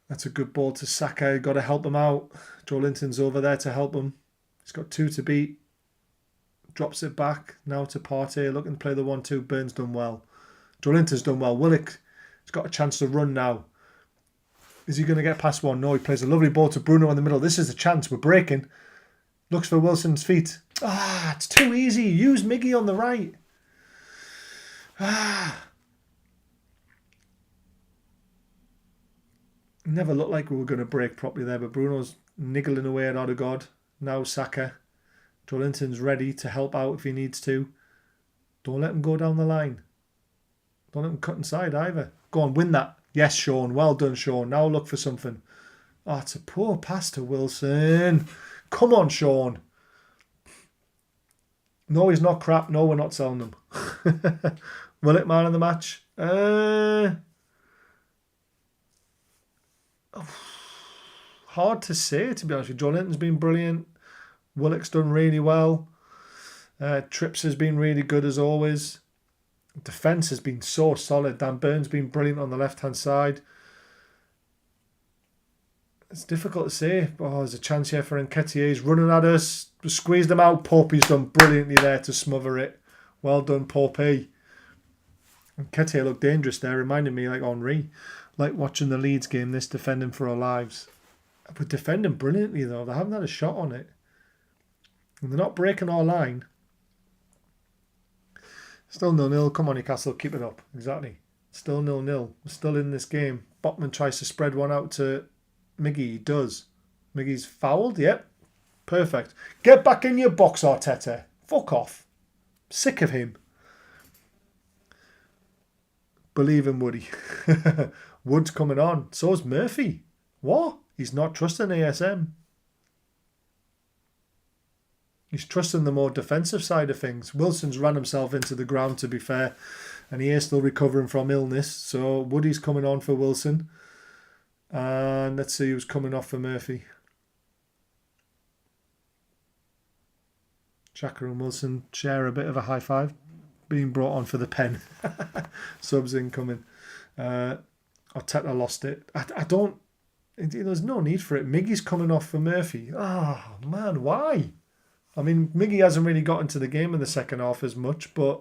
That's a good ball to Saka. Got to help him out. Joe Linton's over there to help him. He's got 2 to beat. Drops it back. Now to Partey. Looking to play the 1-2. Burns done well. Joe Linton's done well. Willock has got a chance to run now. Is he going to get past one? No, he plays a lovely ball to Bruno in the middle. This is the chance. We're breaking. Looks for Wilson's feet. It's too easy. Use Miggy on the right. Never looked like we were going to break properly there, but Bruno's niggling away at Odegaard. Now Saka. Joelinton's ready to help out if he needs to. Don't let him go down the line. Don't let him cut inside either. Go on, win that. Yes, Sean. Well done, Sean. Now look for something. Oh, it's a poor pass to Wilson. Come on, Sean. No, he's not crap. No, we're not selling him. Willock, man of the match. Hard to say, to be honest with you. Joelinton's been brilliant. Willock's done really well. Trips has been really good as always. Defence has been so solid. Dan Burn's been brilliant on the left-hand side. It's difficult to say. Oh, there's a chance here for Nketiah. He's running at us. Squeezed him out. Pope's done brilliantly there to smother it. Well done, Pope. Nketiah looked dangerous there. Reminded me like Henry. Like watching the Leeds game, this defending for our lives. But defending brilliantly though. They haven't had a shot on it. And they're not breaking our line. Still 0-0. Come on, Newcastle. Keep it up. Exactly. Still 0-0. We're still in this game. Botman tries to spread one out to Miggy. He does. Miggy's fouled. Yep. Perfect. Get back in your box, Arteta. Fuck off. Sick of him. Believe in Woody. Wood's coming on. So's Murphy. What? He's not trusting ASM. He's trusting the more defensive side of things. Wilson's ran himself into the ground, to be fair, and he is still recovering from illness. So Woody's coming on for Wilson. And let's see who's coming off for Murphy. Xhaka and Wilson share a bit of a high five. Being brought on for the pen. Subs incoming. Arteta lost it. I don't... There's no need for it. Miggy's coming off for Murphy. Oh, man, why? I mean, Miggy hasn't really got into the game in the second half as much, but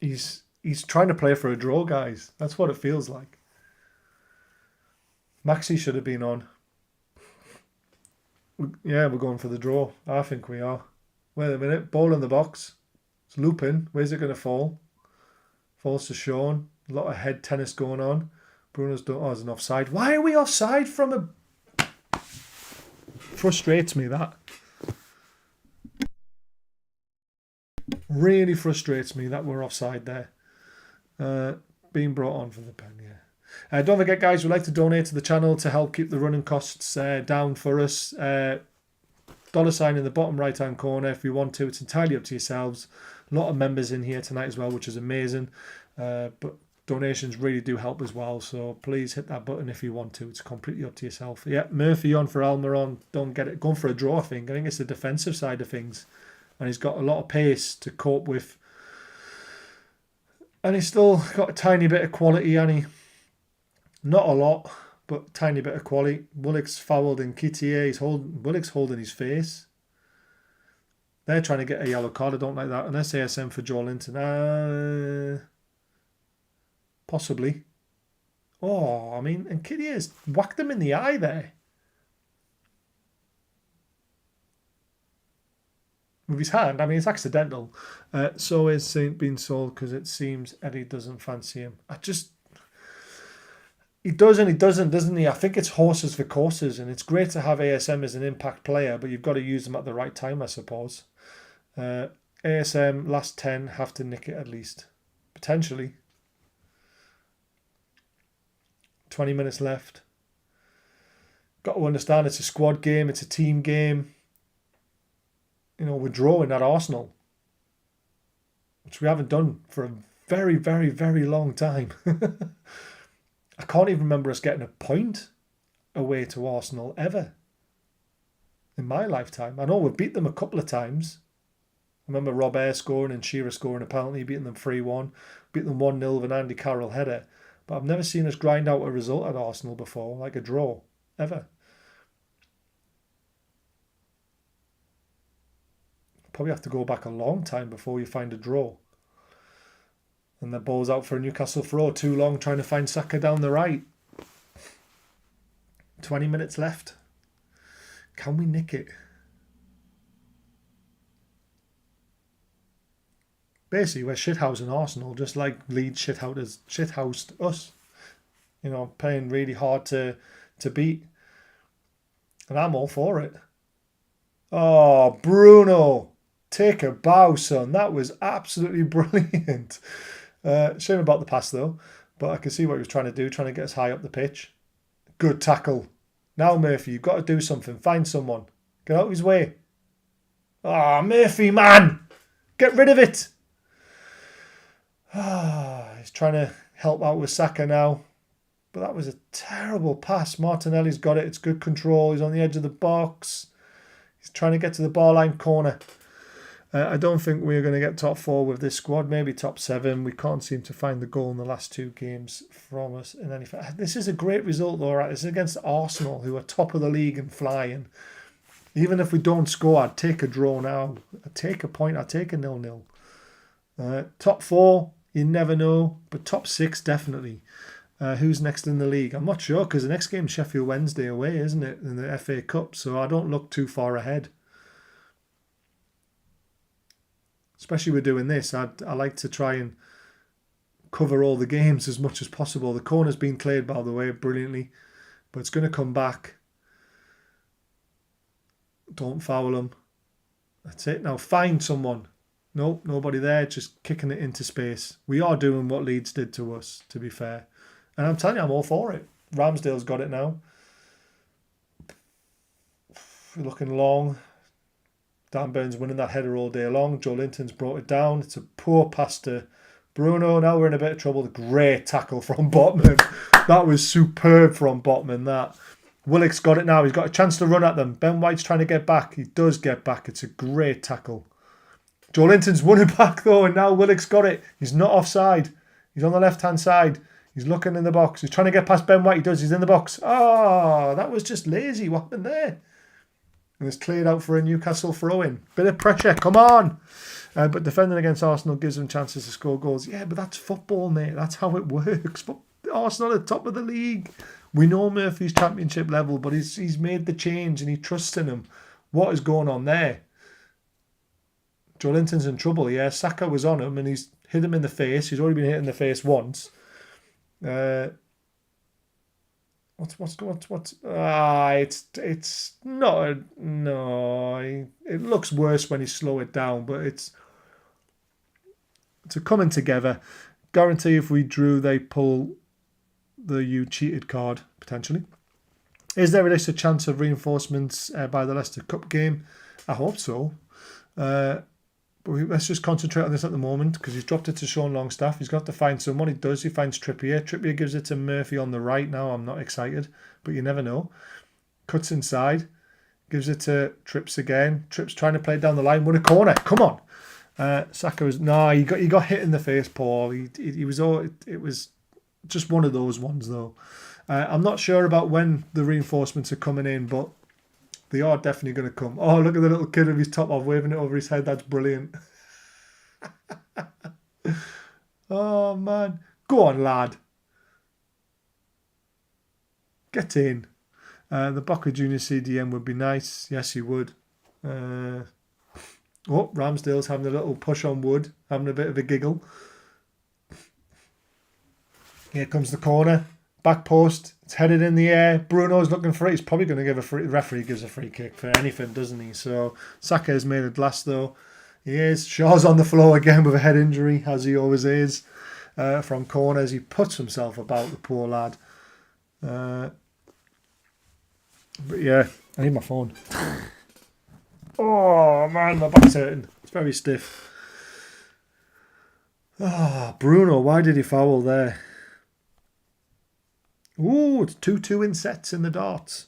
he's trying to play for a draw, guys. That's what it feels like. Maxi should have been on. Yeah, we're going for the draw. I think we are. Wait a minute. Ball in the box. It's looping. Where's it going to fall? Falls to Sean. A lot of head tennis going on. Bruno's done. Oh, there's an offside. Why are we offside from a... Frustrates me, that. Really frustrates me that we're offside there. Being brought on for the pen, yeah. Don't forget, guys, we'd like to donate to the channel to help keep the running costs down for us. $sign in the bottom right-hand corner if you want to. It's entirely up to yourselves. A lot of members in here tonight as well, which is amazing. But donations really do help as well, so please hit that button if you want to. It's completely up to yourself. Yeah, Murphy on for Almiron. Don't get it. Going for a draw, I think. I think it's the defensive side of things. And he's got a lot of pace to cope with. And he's still got a tiny bit of quality, and he... Not a lot, but tiny bit of quality. Willock's fouled in Nketiah. Willock's holding his face. They're trying to get a yellow card. I don't like that. And that's ASM for Joelinton. Possibly. Oh, I mean, and Nketiah's whacked him in the eye there. With his hand. I mean, it's accidental. So is Saint being sold because it seems Eddie doesn't fancy him. He does and he doesn't, doesn't he? I think it's horses for courses, and it's great to have ASM as an impact player, but you've got to use them at the right time, I suppose. ASM, last 10, have to nick it at least. Potentially. 20 minutes left. Got to understand it's a squad game, it's a team game. You know, we're drawing at Arsenal, which we haven't done for a very, very, very long time. I can't even remember us getting a point away to Arsenal ever in my lifetime. I know we've beat them a couple of times. I remember Rob Ayre scoring and Shearer scoring a penalty, beating them 3-1, beat them 1-0 with an Andy Carroll header. But I've never seen us grind out a result at Arsenal before, like a draw, ever. Probably have to go back a long time before you find a draw. And the ball's out for a Newcastle throw. Too long trying to find Saka down the right. 20 minutes left. Can we nick it? Basically, we're shithousing Arsenal, just like Leeds shithoused us. You know, playing really hard to beat. And I'm all for it. Oh, Bruno. Take a bow, son. That was absolutely brilliant. Shame about the pass, though. But I can see what he was trying to do, trying to get us high up the pitch. Good tackle. Now, Murphy, you've got to do something. Find someone. Get out of his way. Ah, Murphy, man. Get rid of it. He's trying to help out with Saka now. But that was a terrible pass. Martinelli's got it. It's good control. He's on the edge of the box. He's trying to get to the bar line corner. I don't think we're going to get top 4 with this squad. Maybe top 7. We can't seem to find the goal in the last 2 games from us in any fact. This is a great result, though, right? This is against Arsenal, who are top of the league and flying. Even if we don't score, I'd take a draw now. I'd take a point. I'd take a 0-0. Top 4, you never know. But top 6, definitely. Who's next in the league? I'm not sure, because the next game's Sheffield Wednesday away, isn't it? In the FA Cup. So I don't look too far ahead. Especially with doing this, I like to try and cover all the games as much as possible. The corner's been cleared, by the way, brilliantly. But it's going to come back. Don't foul him. That's it. Now find someone. Nope, nobody there. Just kicking it into space. We are doing what Leeds did to us, to be fair. And I'm telling you, I'm all for it. Ramsdale's got it now. We're looking long. Dan Burns winning that header all day long. Joe Linton's brought it down. It's a poor pass to Bruno. Now we're in a bit of trouble. Great tackle from Botman. That was superb from Botman, that. Willock's got it now. He's got a chance to run at them. Ben White's trying to get back. He does get back. It's a great tackle. Joe Linton's won it back, though, and now Willock's got it. He's not offside. He's on the left-hand side. He's looking in the box. He's trying to get past Ben White. He does. He's in the box. Oh, that was just lazy. What happened there? And it's cleared out for a Newcastle throw-in. Bit of pressure, come on. But defending against Arsenal gives them chances to score goals. Yeah, but that's football, mate. That's how it works. But Arsenal are top of the league. We know Murphy's championship level, but he's made the change and he trusts in him. What is going on there? Joe Linton's in trouble, yeah. Saka was on him and he's hit him in the face. He's already been hit in the face once. It's not no. It looks worse when you slow it down, but it's a coming together. Guarantee if we drew, they pull the "you cheated" card potentially. Is there a chance of reinforcements by the Leicester Cup game? I hope so. But let's just concentrate on this at the moment because he's dropped it to Sean Longstaff. He's got to find someone. He does. He finds Trippier. Trippier gives it to Murphy on the right now. I'm not excited, but you never know. Cuts inside. Gives it to Trips again. Trips trying to play it down the line. Win a corner. Come on. Saka was... No, he got hit in the face, Paul. He was... It was just one of those ones, though. I'm not sure about when the reinforcements are coming in, but they are definitely going to come. Oh, look at the little kid with his top off, waving it over his head. That's brilliant. Oh, man. Go on, lad. Get in. The Boca Junior CDM would be nice. Yes, he would. Oh, Ramsdale's having a little push on Wood, having a bit of a giggle. Here comes the corner. Back post. It's headed in the air. Bruno's looking for it. He's probably going to give a free... The referee gives a free kick for anything, doesn't he? So Saka has made it last, though. He is. Shaw's on the floor again with a head injury, as he always is. From corners. He puts himself about, the poor lad. But yeah, I need my phone. Oh, man, my back's hurting. It's very stiff. Ah, Bruno, why did he foul there? Ooh, it's 2-2 in sets in the darts.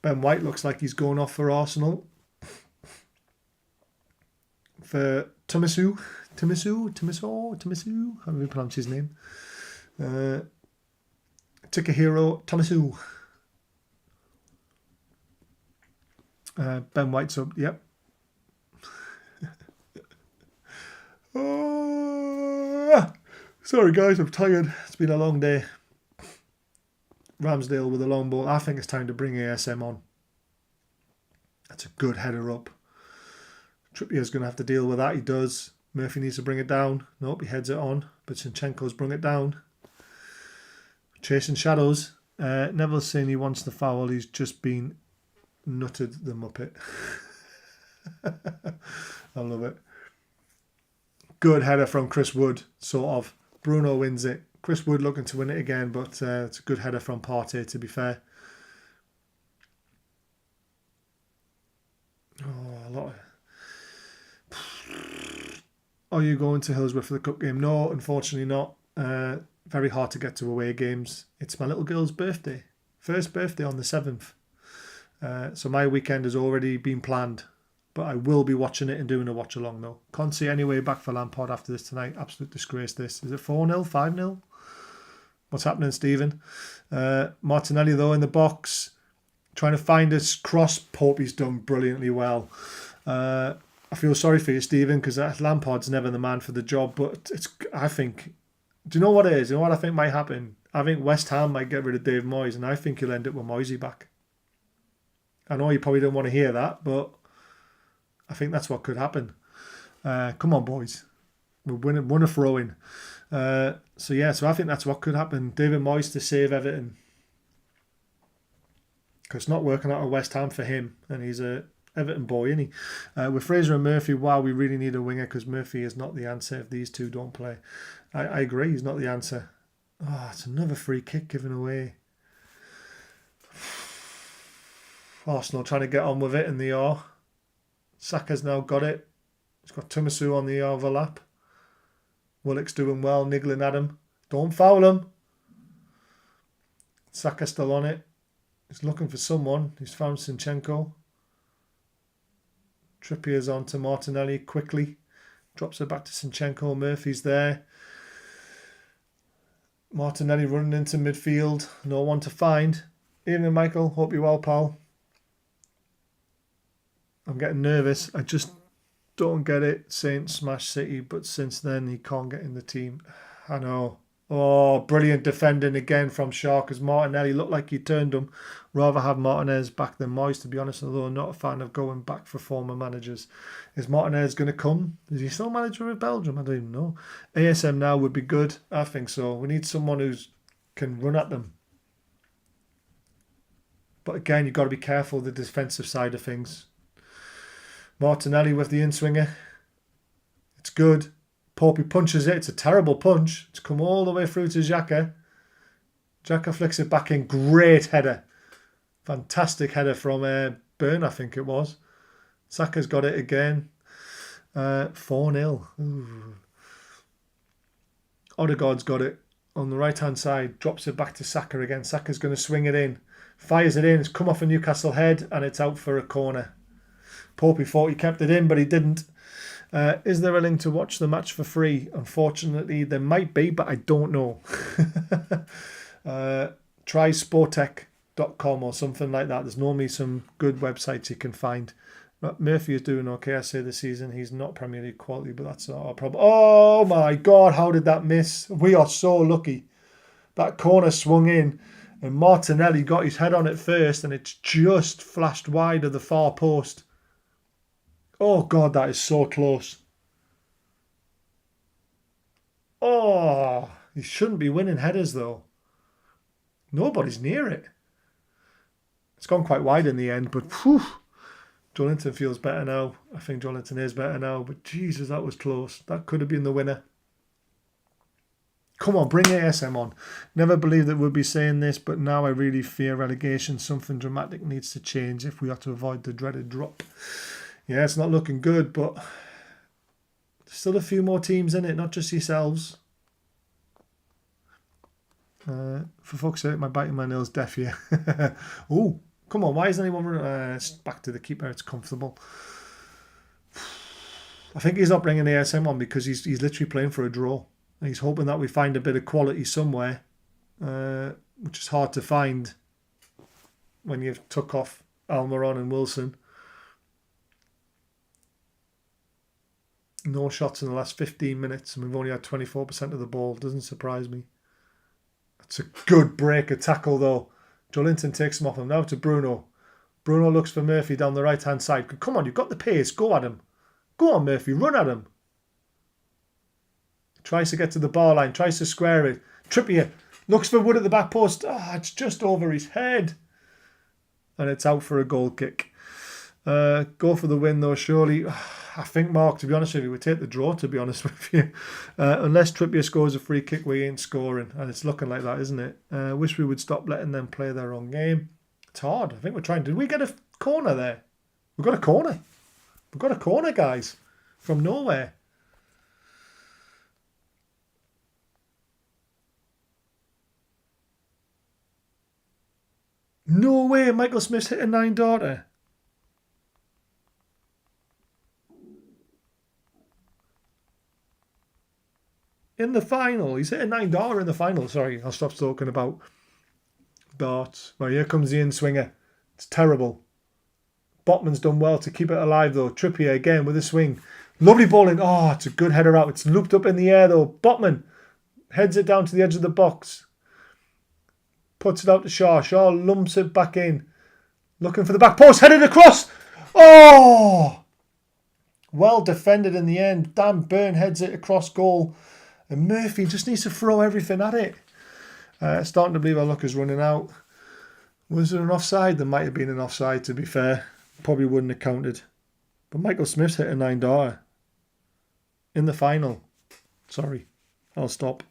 Ben White looks like he's going off for Arsenal. For Tomisu. How do we pronounce his name? Takahiro Tomisu. Ben White's up, yep. Sorry guys, I'm tired. It's been a long day. Ramsdale with a long ball. I think it's time to bring ASM on. That's a good header up. Trippier's going to have to deal with that. He does. Murphy needs to bring it down. Nope, he heads it on. But Zinchenko's bring it down. Chasing shadows. Neville's saying he wants the foul. He's just been nutted the Muppet. I love it. Good header from Chris Wood, sort of. Bruno wins it. Chris Wood looking to win it again, but it's a good header from Partey, to be fair. Oh, a lot of... Are you going to Hillsborough for the cup game? No, unfortunately not. Very hard to get to away games. It's my little girl's birthday. First birthday on the 7th. So my weekend has already been planned. But I will be watching it and doing a watch along though. Can't see any way back for Lampard after this tonight. Absolute disgrace this. Is it 4-0? 5-0? What's happening, Stephen? Martinelli though in the box. Trying to find his cross. Pope's done brilliantly well. I feel sorry for you, Stephen, because Lampard's never the man for the job. But I think... Do you know what it is? You know what I think might happen? I think West Ham might get rid of Dave Moyes, and I think he'll end up with Moisey back. I know you probably don't want to hear that, but I think that's what could happen. Come on, boys. We're won a throw-in. So I think that's what could happen. David Moyes to save Everton. Because it's not working out at West Ham for him, and he's a Everton boy, isn't he? With Fraser and Murphy, wow, we really need a winger because Murphy is not the answer if these two don't play. I agree, he's not the answer. Oh, it's another free kick given away. Arsenal trying to get on with it, and they are. Saka's now got it. He's got Tomisu on the overlap. Willock's doing well, niggling at him. Don't foul him. Saka's still on it. He's looking for someone. He's found Zinchenko. Trippier's on to Martinelli quickly. Drops it back to Zinchenko. Murphy's there. Martinelli running into midfield. No one to find. Evening, Michael. Hope you're well, pal. I'm getting nervous. I just don't get it. Saint smash City, but since then he can't get in the team. I know. Oh, brilliant defending again from Shaw because Martinelli looked like he turned him. Rather have Martinez back than Moyes, to be honest, although I'm not a fan of going back for former managers. Is Martinez going to come? Is he still manager of Belgium? I don't even know. ASM now would be good. I think so. We need someone who can run at them. But again, you've got to be careful of the defensive side of things. Martinelli with the in-swinger. It's good. Pope punches it. It's a terrible punch. It's come all the way through to Xhaka. Xhaka flicks it back in. Great header. Fantastic header from Byrne, I think it was. Saka's got it again. 4-0. Odegaard's got it on the right-hand side. Drops it back to Saka again. Saka's going to swing it in. Fires it in. It's come off a Newcastle head and it's out for a corner. Pope thought he kept it in, but he didn't. Is there a link to watch the match for free? Unfortunately, there might be, but I don't know. Try sportech.com or something like that. There's normally some good websites you can find. Murphy is doing okay, I say, this season. He's not Premier League quality, but that's not our problem. Oh my God, how did that miss? We are so lucky. That corner swung in and Martinelli got his head on it first and it's just flashed wide of the far post. Oh God, that is so close. Oh, he shouldn't be winning headers though. Nobody's near it. It's gone quite wide in the end, but whew, Joelinton feels better now. I think Joelinton is better now, but Jesus, that was close. That could have been the winner. Come on, bring ASM on. Never believed that we'd be saying this, but now I really fear relegation. Something dramatic needs to change if we are to avoid the dreaded drop. Yeah, it's not looking good, but there's still a few more teams in it, not just yourselves. For fuck's sake, my biting my nails deaf here. Oh, come on, why isn't anyone running? It's back to the keeper, it's comfortable. I think he's not bringing ASM on because he's literally playing for a draw. And he's hoping that we find a bit of quality somewhere, which is hard to find when you've took off Almiron and Wilson. No shots in the last 15 minutes and we've only had 24% of the ball. Doesn't surprise me. It's a good break, a tackle though. Joelinton takes him off him. Now to Bruno. Bruno looks for Murphy down the right-hand side. Come on, you've got the pace. Go at him. Go on, Murphy, run at him. Tries to get to the bar line, tries to square it. Trippier looks for Wood at the back post. It's just over his head. And it's out for a goal kick. Go for the win, though, surely. I think, Mark, to be honest with you, we take the draw, to be honest with you. Unless Trippier scores a free kick, we ain't scoring. And it's looking like that, isn't it? Wish we would stop letting them play their own game. It's hard. I think we're trying. Did we get a corner there? We've got a corner. We've got a corner, guys. From nowhere. No way, Michael Smith's hit a 9-darter. In the final. He's hit a 9-darter in the final. Sorry, I'll stop talking about darts. Well, here comes the in-swinger. It's terrible. Botman's done well to keep it alive, though. Trippier again with a swing. Lovely ball in. It's a good header out. It's looped up in the air, though. Botman heads it down to the edge of the box. Puts it out to Shaw. Shaw lumps it back in. Looking for the back post. Headed across. Well defended in the end. Dan Burn heads it across goal. And Murphy just needs to throw everything at it. Starting to believe our luck is running out. Was there an offside? There might have been an offside, to be fair. Probably wouldn't have counted. But Michael Smith's hit a 9-darter. In the final. Sorry. I'll stop.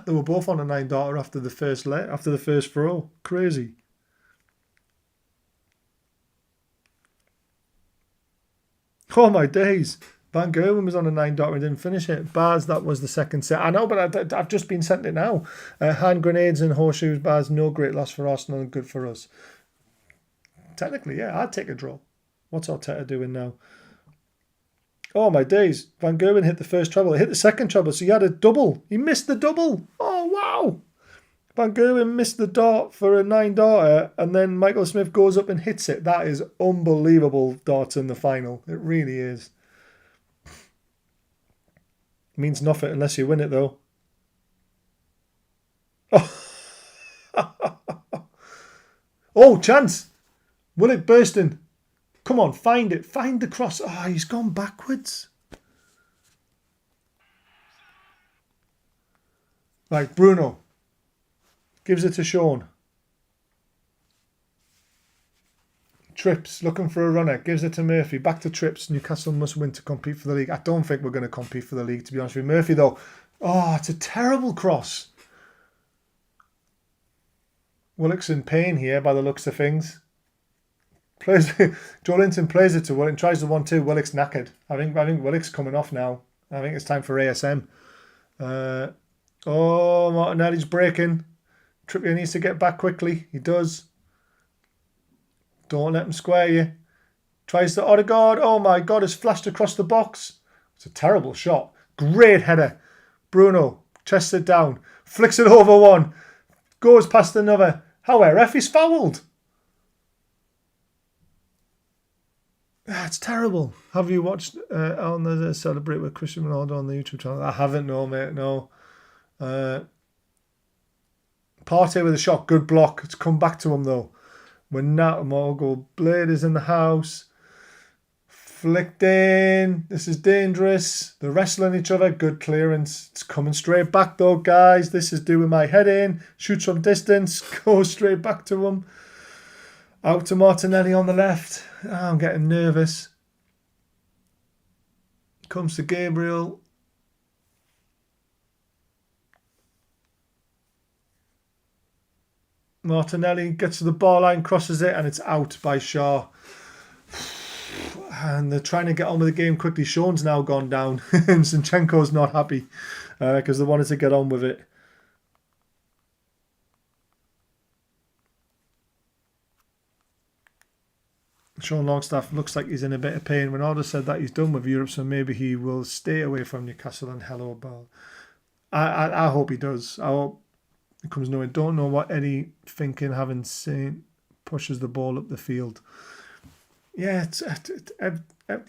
They were both on a 9-darter after the first throw. Crazy. Oh my days. Van Gerwen was on a 9-darter and didn't finish it. Bars, that was the second set. I know, but I've just been sent it now. Hand grenades and horseshoes, Bars, no great loss for Arsenal and good for us. Technically, yeah, I'd take a draw. What's Arteta doing now? Oh my days. Van Gerwen hit the first treble. He hit the second treble, so he had a double. He missed the double. Oh, wow. Van Gerwen missed the dart for a 9-darter, and then Michael Smith goes up and hits it. That is unbelievable darts in the final. It really is. It means nothing unless you win it, though. Oh, chance. Willock bursting. Come on, find it. Find the cross. He's gone backwards. Right, Bruno. Gives it to Sean. Trips, looking for a runner. Gives it to Murphy. Back to Trips. Newcastle must win to compete for the league. I don't think we're going to compete for the league, to be honest with you. Murphy, though. It's a terrible cross. Willock's in pain here by the looks of things. Joelinton plays it to Willock and tries the 1-2. Willock's knackered. I think Willock's coming off now. I think it's time for ASM. Martinelli's breaking. Trippier needs to get back quickly. He does. Don't let him square you. Tries to Odegaard. Oh my God, it's flashed across the box. It's a terrible shot. Great header. Bruno chests it down. Flicks it over one. Goes past another. How ref is fouled. It's terrible. Have you watched on the Celebrate with Cristiano Ronaldo on the YouTube channel? I haven't, no, mate, no. Partey with a shot, good block. It's come back to him, though. When Nat Morgul Blade is in the house. Flicked in. This is dangerous. They're wrestling each other. Good clearance. It's coming straight back, though, guys. This is doing my head in. Shoots from distance. Goes straight back to him. Out to Martinelli on the left. I'm getting nervous. Comes to Gabriel. Martinelli gets to the bar line, crosses it, and it's out by Shaw. And they're trying to get on with the game quickly. Sean's now gone down. And Zinchenko's not happy because they wanted to get on with it. Sean Longstaff looks like he's in a bit of pain. Ronaldo said that he's done with Europe, so maybe he will stay away from Newcastle and hello ball. I hope he does. I hope it comes nowhere. Don't know what Eddie thinking, having seen pushes the ball up the field. Yeah,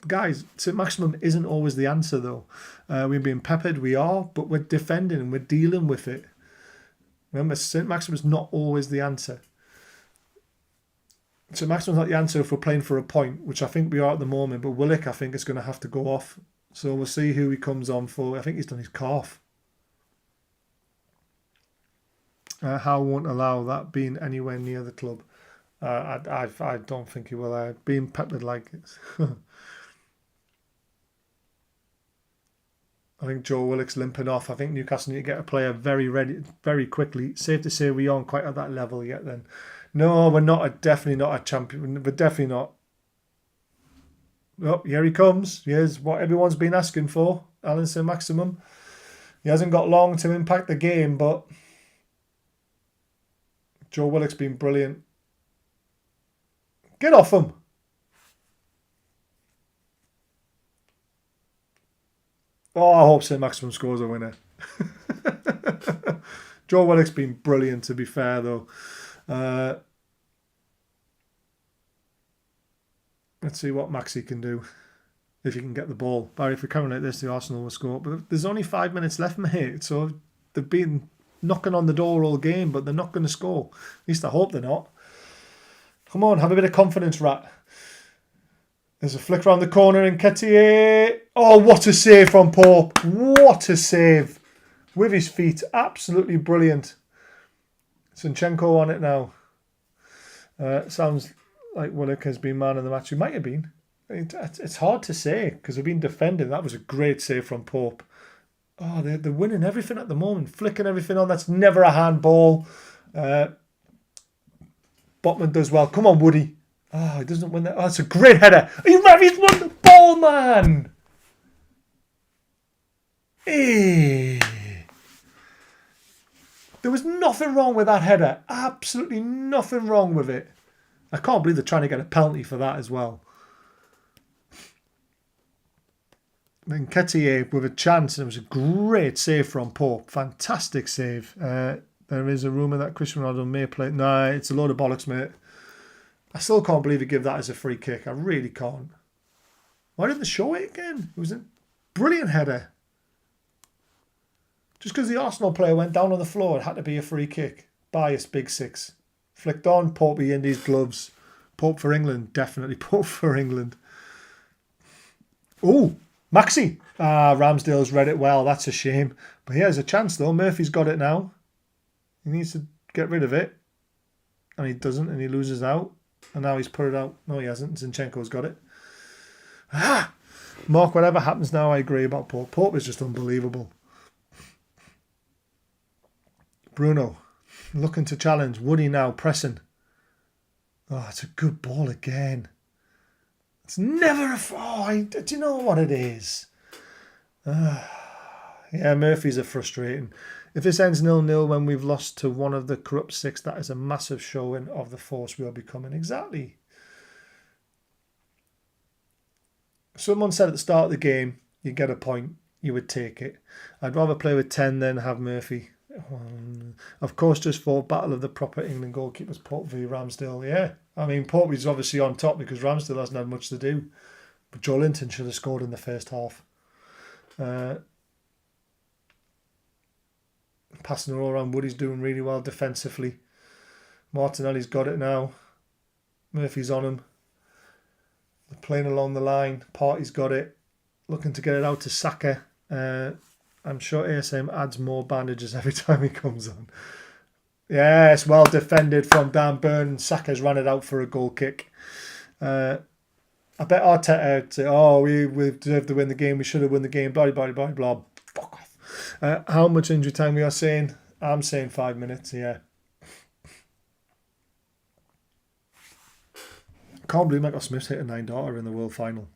guys, St. Maximum isn't always the answer, though. We're being peppered, we are, but we're defending and we're dealing with it. Remember, St. Maximum is not always the answer. St. Maximum's not the answer if we're playing for a point, which I think we are at the moment, but Willock, I think, is going to have to go off. So we'll see who he comes on for. I think he's done his calf. Howe won't allow that being anywhere near the club. I don't think he will. Being peppered like it. I think Joe Willock's limping off. I think Newcastle need to get a player very quickly. Safe to say we aren't quite at that level yet then. No, we're not. Definitely not a champion. We're definitely not. Oh, here he comes. Here's what everyone's been asking for. Alan St. Maximum. He hasn't got long to impact the game, but Joe Willock's been brilliant. Get off him. Oh, I hope St. Maximum scores a winner. Joe Willock's been brilliant, to be fair, though. Let's see what Maxi can do if he can get the ball. Barry, if we're coming like this, the Arsenal will score. But there's only 5 minutes left, mate. So they've been knocking on the door all game, but they're not going to score. At least I hope they're not. Come on, have a bit of confidence, Rat. There's a flick around the corner in Nketiah. Oh, what a save from Pope. What a save. With his feet. Absolutely brilliant. Zinchenko on it now. Sounds like Willock has been man of the match. He might have been. It's hard to say because we've been defending. That was a great save from Pope. Oh, they're winning everything at the moment. Flicking everything on. That's never a handball. Botman does well. Come on, Woody. Oh, he doesn't win that. Oh, it's a great header. He's won the ball, man. Hey. There was nothing wrong with that header. Absolutely nothing wrong with it. I can't believe they're trying to get a penalty for that as well. Then Nketiah with a chance, and it was a great save from Pope. Fantastic save. There is a rumour that Cristiano Ronaldo may play. No, it's a load of bollocks, mate. I still can't believe he gave that as a free kick. I really can't. Why didn't they show it again? It was a brilliant header. Just because the Arsenal player went down on the floor, it had to be a free kick. Bias, big six. Flicked on, Pope in his gloves. Pope for England, definitely Pope for England. Oh, Maxi. Ramsdale's read it well. That's a shame. But he has a chance though. Murphy's got it now. He needs to get rid of it. And he doesn't, and he loses out. And now he's put it out. No, he hasn't. Zinchenko's got it. Mark, whatever happens now, I agree about Pope. Pope is just unbelievable. Bruno, looking to challenge. Woody now, pressing. Oh, it's a good ball again. It's never a... Oh, do you know what it is? Yeah, Murphy's are frustrating. If this ends 0-0 when we've lost to one of the corrupt six, that is a massive showing of the force we are becoming. Exactly. Someone said at the start of the game, you get a point, you would take it. I'd rather play with 10 than have Murphy. Of course, just for battle of the proper England goalkeepers, Pope v Ramsdale. Yeah, I mean, Pope is obviously on top because Ramsdale hasn't had much to do. But Joe Linton should have scored in the first half. Passing it all around. Woody's doing really well defensively. Martinelli's got it now. Murphy's on him. They're playing along the line. Partey's got it. Looking to get it out to Saka. I'm sure ASM adds more bandages every time he comes on. Yes, well defended from Dan Burn. Saka's ran it out for a goal kick. I bet Arteta would say, oh, we deserved to win the game. We should have won the game. Blah, blah, blah, blah. Fuck off. How much injury time we are saying? I'm saying 5 minutes, yeah. Can't believe Michael Smith's hit a 9-darter in the World Final.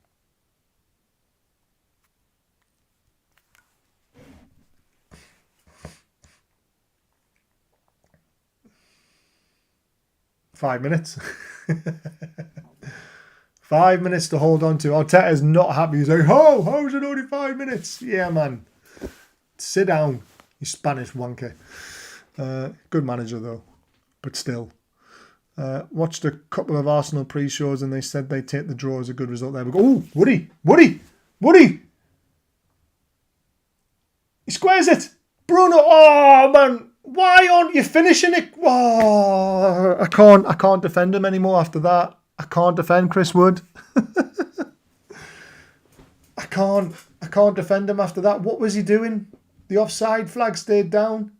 Five minutes. 5 minutes to hold on to. Arteta's not happy. He's like, how is it only 5 minutes? Yeah, man. Sit down, you Spanish wanker. Good manager, though. But still. Watched a couple of Arsenal pre-shows and they said they'd take the draw as a good result there. We go, oh, Woody! He squares it! Bruno, oh man, why aren't you finishing it? Oh, I can't defend him anymore after that. I can't defend Chris Wood. I can't defend him after that. What was he doing? The offside flag stayed down.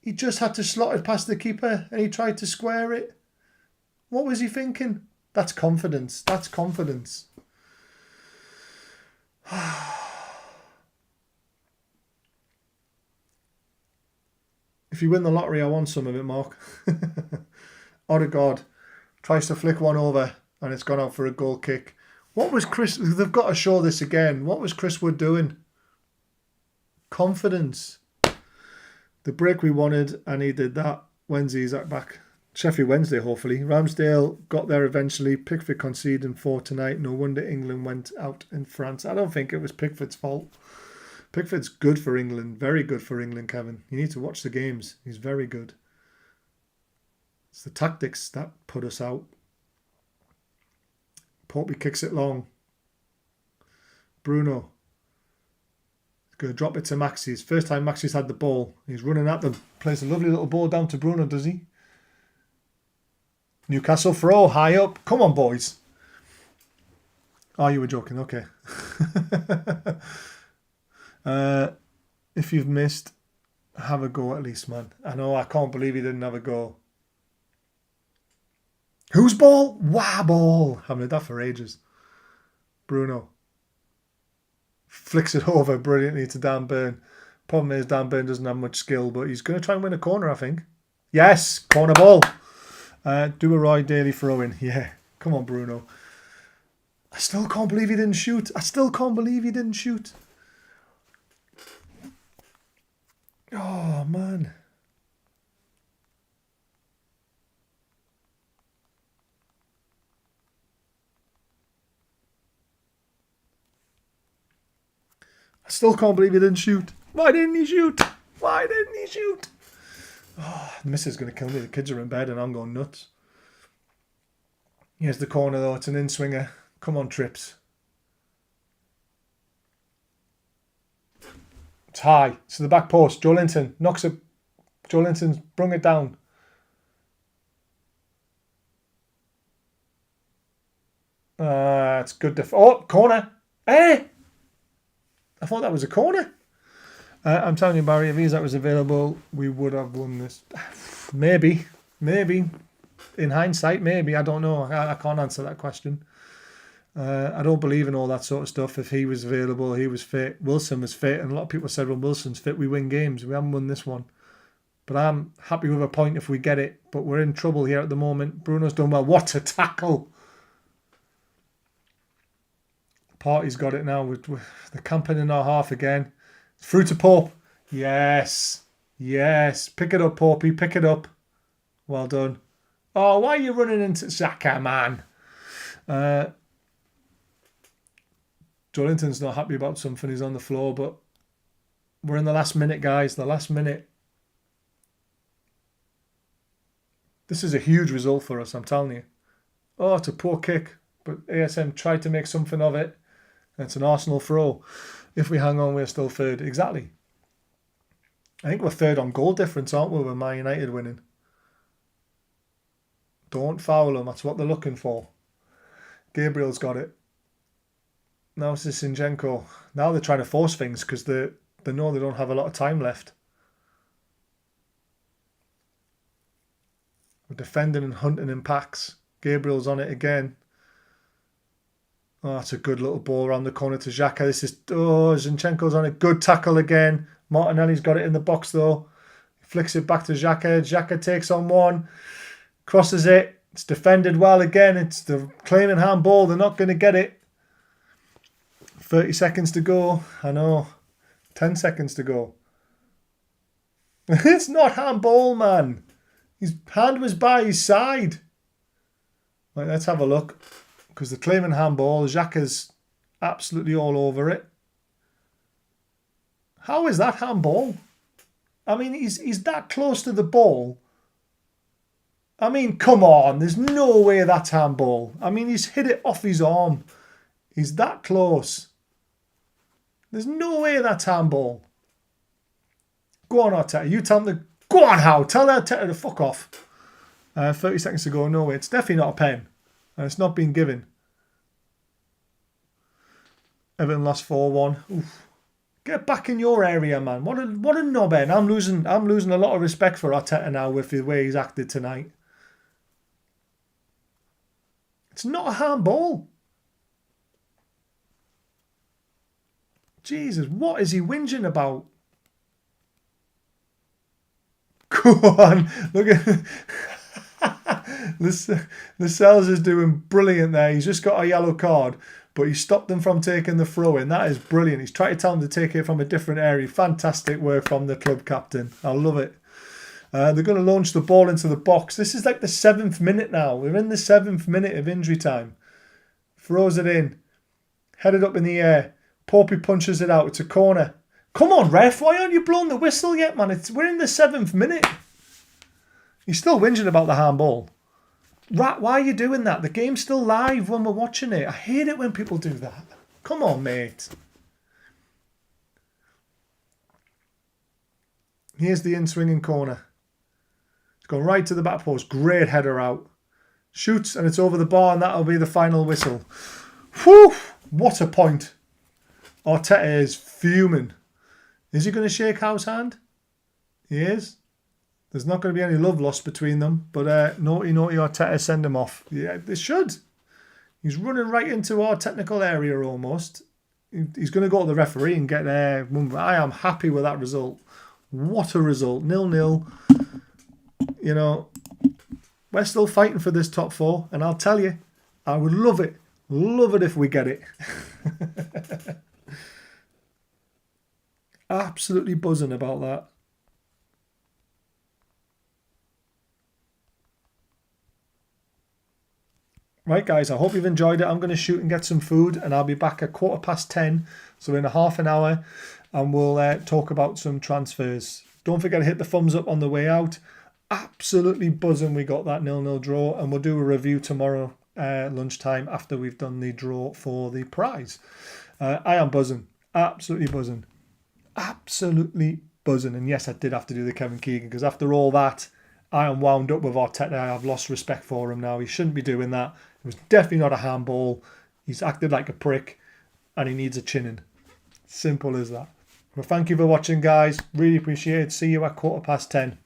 He just had to slot it past the keeper and he tried to square it. What was he thinking? That's confidence. That's confidence. If you win the lottery, I want some of it, Mark. Odegaard tries to flick one over and it's gone out for a goal kick. What was Chris... They've got to show this again. What was Chris Wood doing? Confidence. The break we wanted and he did that. Wednesday's back. Sheffield Wednesday, hopefully. Ramsdale got there eventually. Pickford conceding 4 tonight. No wonder England went out in France. I don't think it was Pickford's fault. Pickford's good for England. Very good for England, Kevin. You need to watch the games. He's very good. It's the tactics that put us out. Popey kicks it long. Bruno. He's going to drop it to Maxi. It's first time Maxi's had the ball. He's running at them. Plays a lovely little ball down to Bruno, does he? Newcastle throw, high up. Come on, boys. Oh, you were joking. Okay. If you've missed, have a go at least, man. I know, I can't believe he didn't have a go. Whose ball? Wow, ball. Haven't had that for ages. Bruno. Flicks it over brilliantly to Dan Burn. Problem is, Dan Burn doesn't have much skill, but he's going to try and win a corner, I think. Yes, corner ball. Do a Roy Daly throw-in. Yeah, come on, Bruno. I still can't believe he didn't shoot. Oh, man. I still can't believe he didn't shoot. Why didn't he shoot? Oh, the missus is going to kill me. The kids are in bed and I'm going nuts. Here's the corner though. It's an in-swinger. Come on, Trips. It's high. It's to the back post. Joe Linton knocks it. Joe Linton's brung it down. It's good. Oh, corner. Hey! I thought that was a corner. I'm telling you, Barry, if Isak was available, we would have won this. Maybe. In hindsight, maybe. I don't know. I can't answer that question. I don't believe in all that sort of stuff. If he was available, he was fit. Wilson was fit. And a lot of people said, when Wilson's fit, we win games. We haven't won this one. But I'm happy with a point if we get it. But we're in trouble here at the moment. Bruno's done well. What a tackle. Party's got it now. With the camping in our half again. Through to Pope. Yes. Pick it up, Popey. Pick it up. Well done. Oh, why are you running into Xhaka, man? Joelinton's not happy about something. He's on the floor, but we're in the last minute, guys. The last minute. This is a huge result for us, I'm telling you. Oh, it's a poor kick, but ASM tried to make something of it. It's an Arsenal throw. If we hang on, we're still third. Exactly. I think we're third on goal difference, aren't we, with Man United winning? Don't foul them. That's what they're looking for. Gabriel's got it. Now it's Zinchenko. Now they're trying to force things because they know they don't have a lot of time left. We're defending and hunting in packs. Gabriel's on it again. Oh, that's a good little ball around the corner to Xhaka. Zinchenko's on it. Good tackle again. Martinelli's got it in the box though. Flicks it back to Xhaka. Xhaka takes on one. Crosses it. It's defended well again. It's the claiming handball. They're not going to get it. 30 seconds to go. I know. 10 seconds to go. It's not handball, man. His hand was by his side. Right, let's have a look. Because the claiming handball, Xhaka's absolutely all over it. How is that handball? I mean, he's that close to the ball. I mean, come on. There's no way that's handball. I mean, he's hit it off his arm. He's that close. There's no way that's handball. Go on, Arteta. You tell him to... Go on, Howe. Tell Arteta to fuck off. 30 seconds to go. No way. It's definitely not a pen. And it's not been given. Everton lost 4-1. Oof. Get back in your area, man. What a knobhead. I'm losing a lot of respect for Arteta now with the way he's acted tonight. It's not a handball. Jesus, what is he whinging about? Go on. Look at Lascelles is doing brilliant there. He's just got a yellow card, but he stopped them from taking the throw in. That is brilliant. He's trying to tell them to take it from a different area. Fantastic work from the club captain. I love it. They're going to launch the ball into the box. This is like the 7th minute now. We're in the 7th minute of injury time. Throws it in. Headed up in the air. Poppy punches it out. It's a corner. Come on, ref. Why aren't you blowing the whistle yet, man? We're in the 7th minute. He's still whinging about the handball. Rat, why are you doing that? The game's still live when we're watching it. I hate it when people do that. Come on, mate. Here's the in-swinging corner. It's gone right to the back post. Great header out. Shoots, and it's over the bar, and that'll be the final whistle. Whew! What a point. Arteta is fuming. Is he going to shake Howe's hand? He is. There's not going to be any love lost between them. But naughty Arteta, send him off. Yeah, they should. He's running right into our technical area almost. He's going to go to the referee and get there. I am happy with that result. What a result. 0-0. You know, we're still fighting for this top 4. And I'll tell you, I would love it. Love it if we get it. Absolutely buzzing about that. Right, guys, I hope you've enjoyed it. I'm going to shoot and get some food, and I'll be back at 10:15, so in a half an hour, and we'll talk about some transfers. Don't forget to hit the thumbs up on the way out. Absolutely buzzing we got that 0-0 draw, and we'll do a review tomorrow lunchtime after we've done the draw for the prize. I am buzzing. Absolutely buzzing. Absolutely buzzing. And yes, I did have to do the Kevin Keegan, because after all that, I am wound up with Arteta. I've lost respect for him now. He shouldn't be doing that. It was definitely not a handball. He's acted like a prick, and he needs a chinning. Simple as that. Well, thank you for watching, guys. Really appreciate it. See you at 10:15.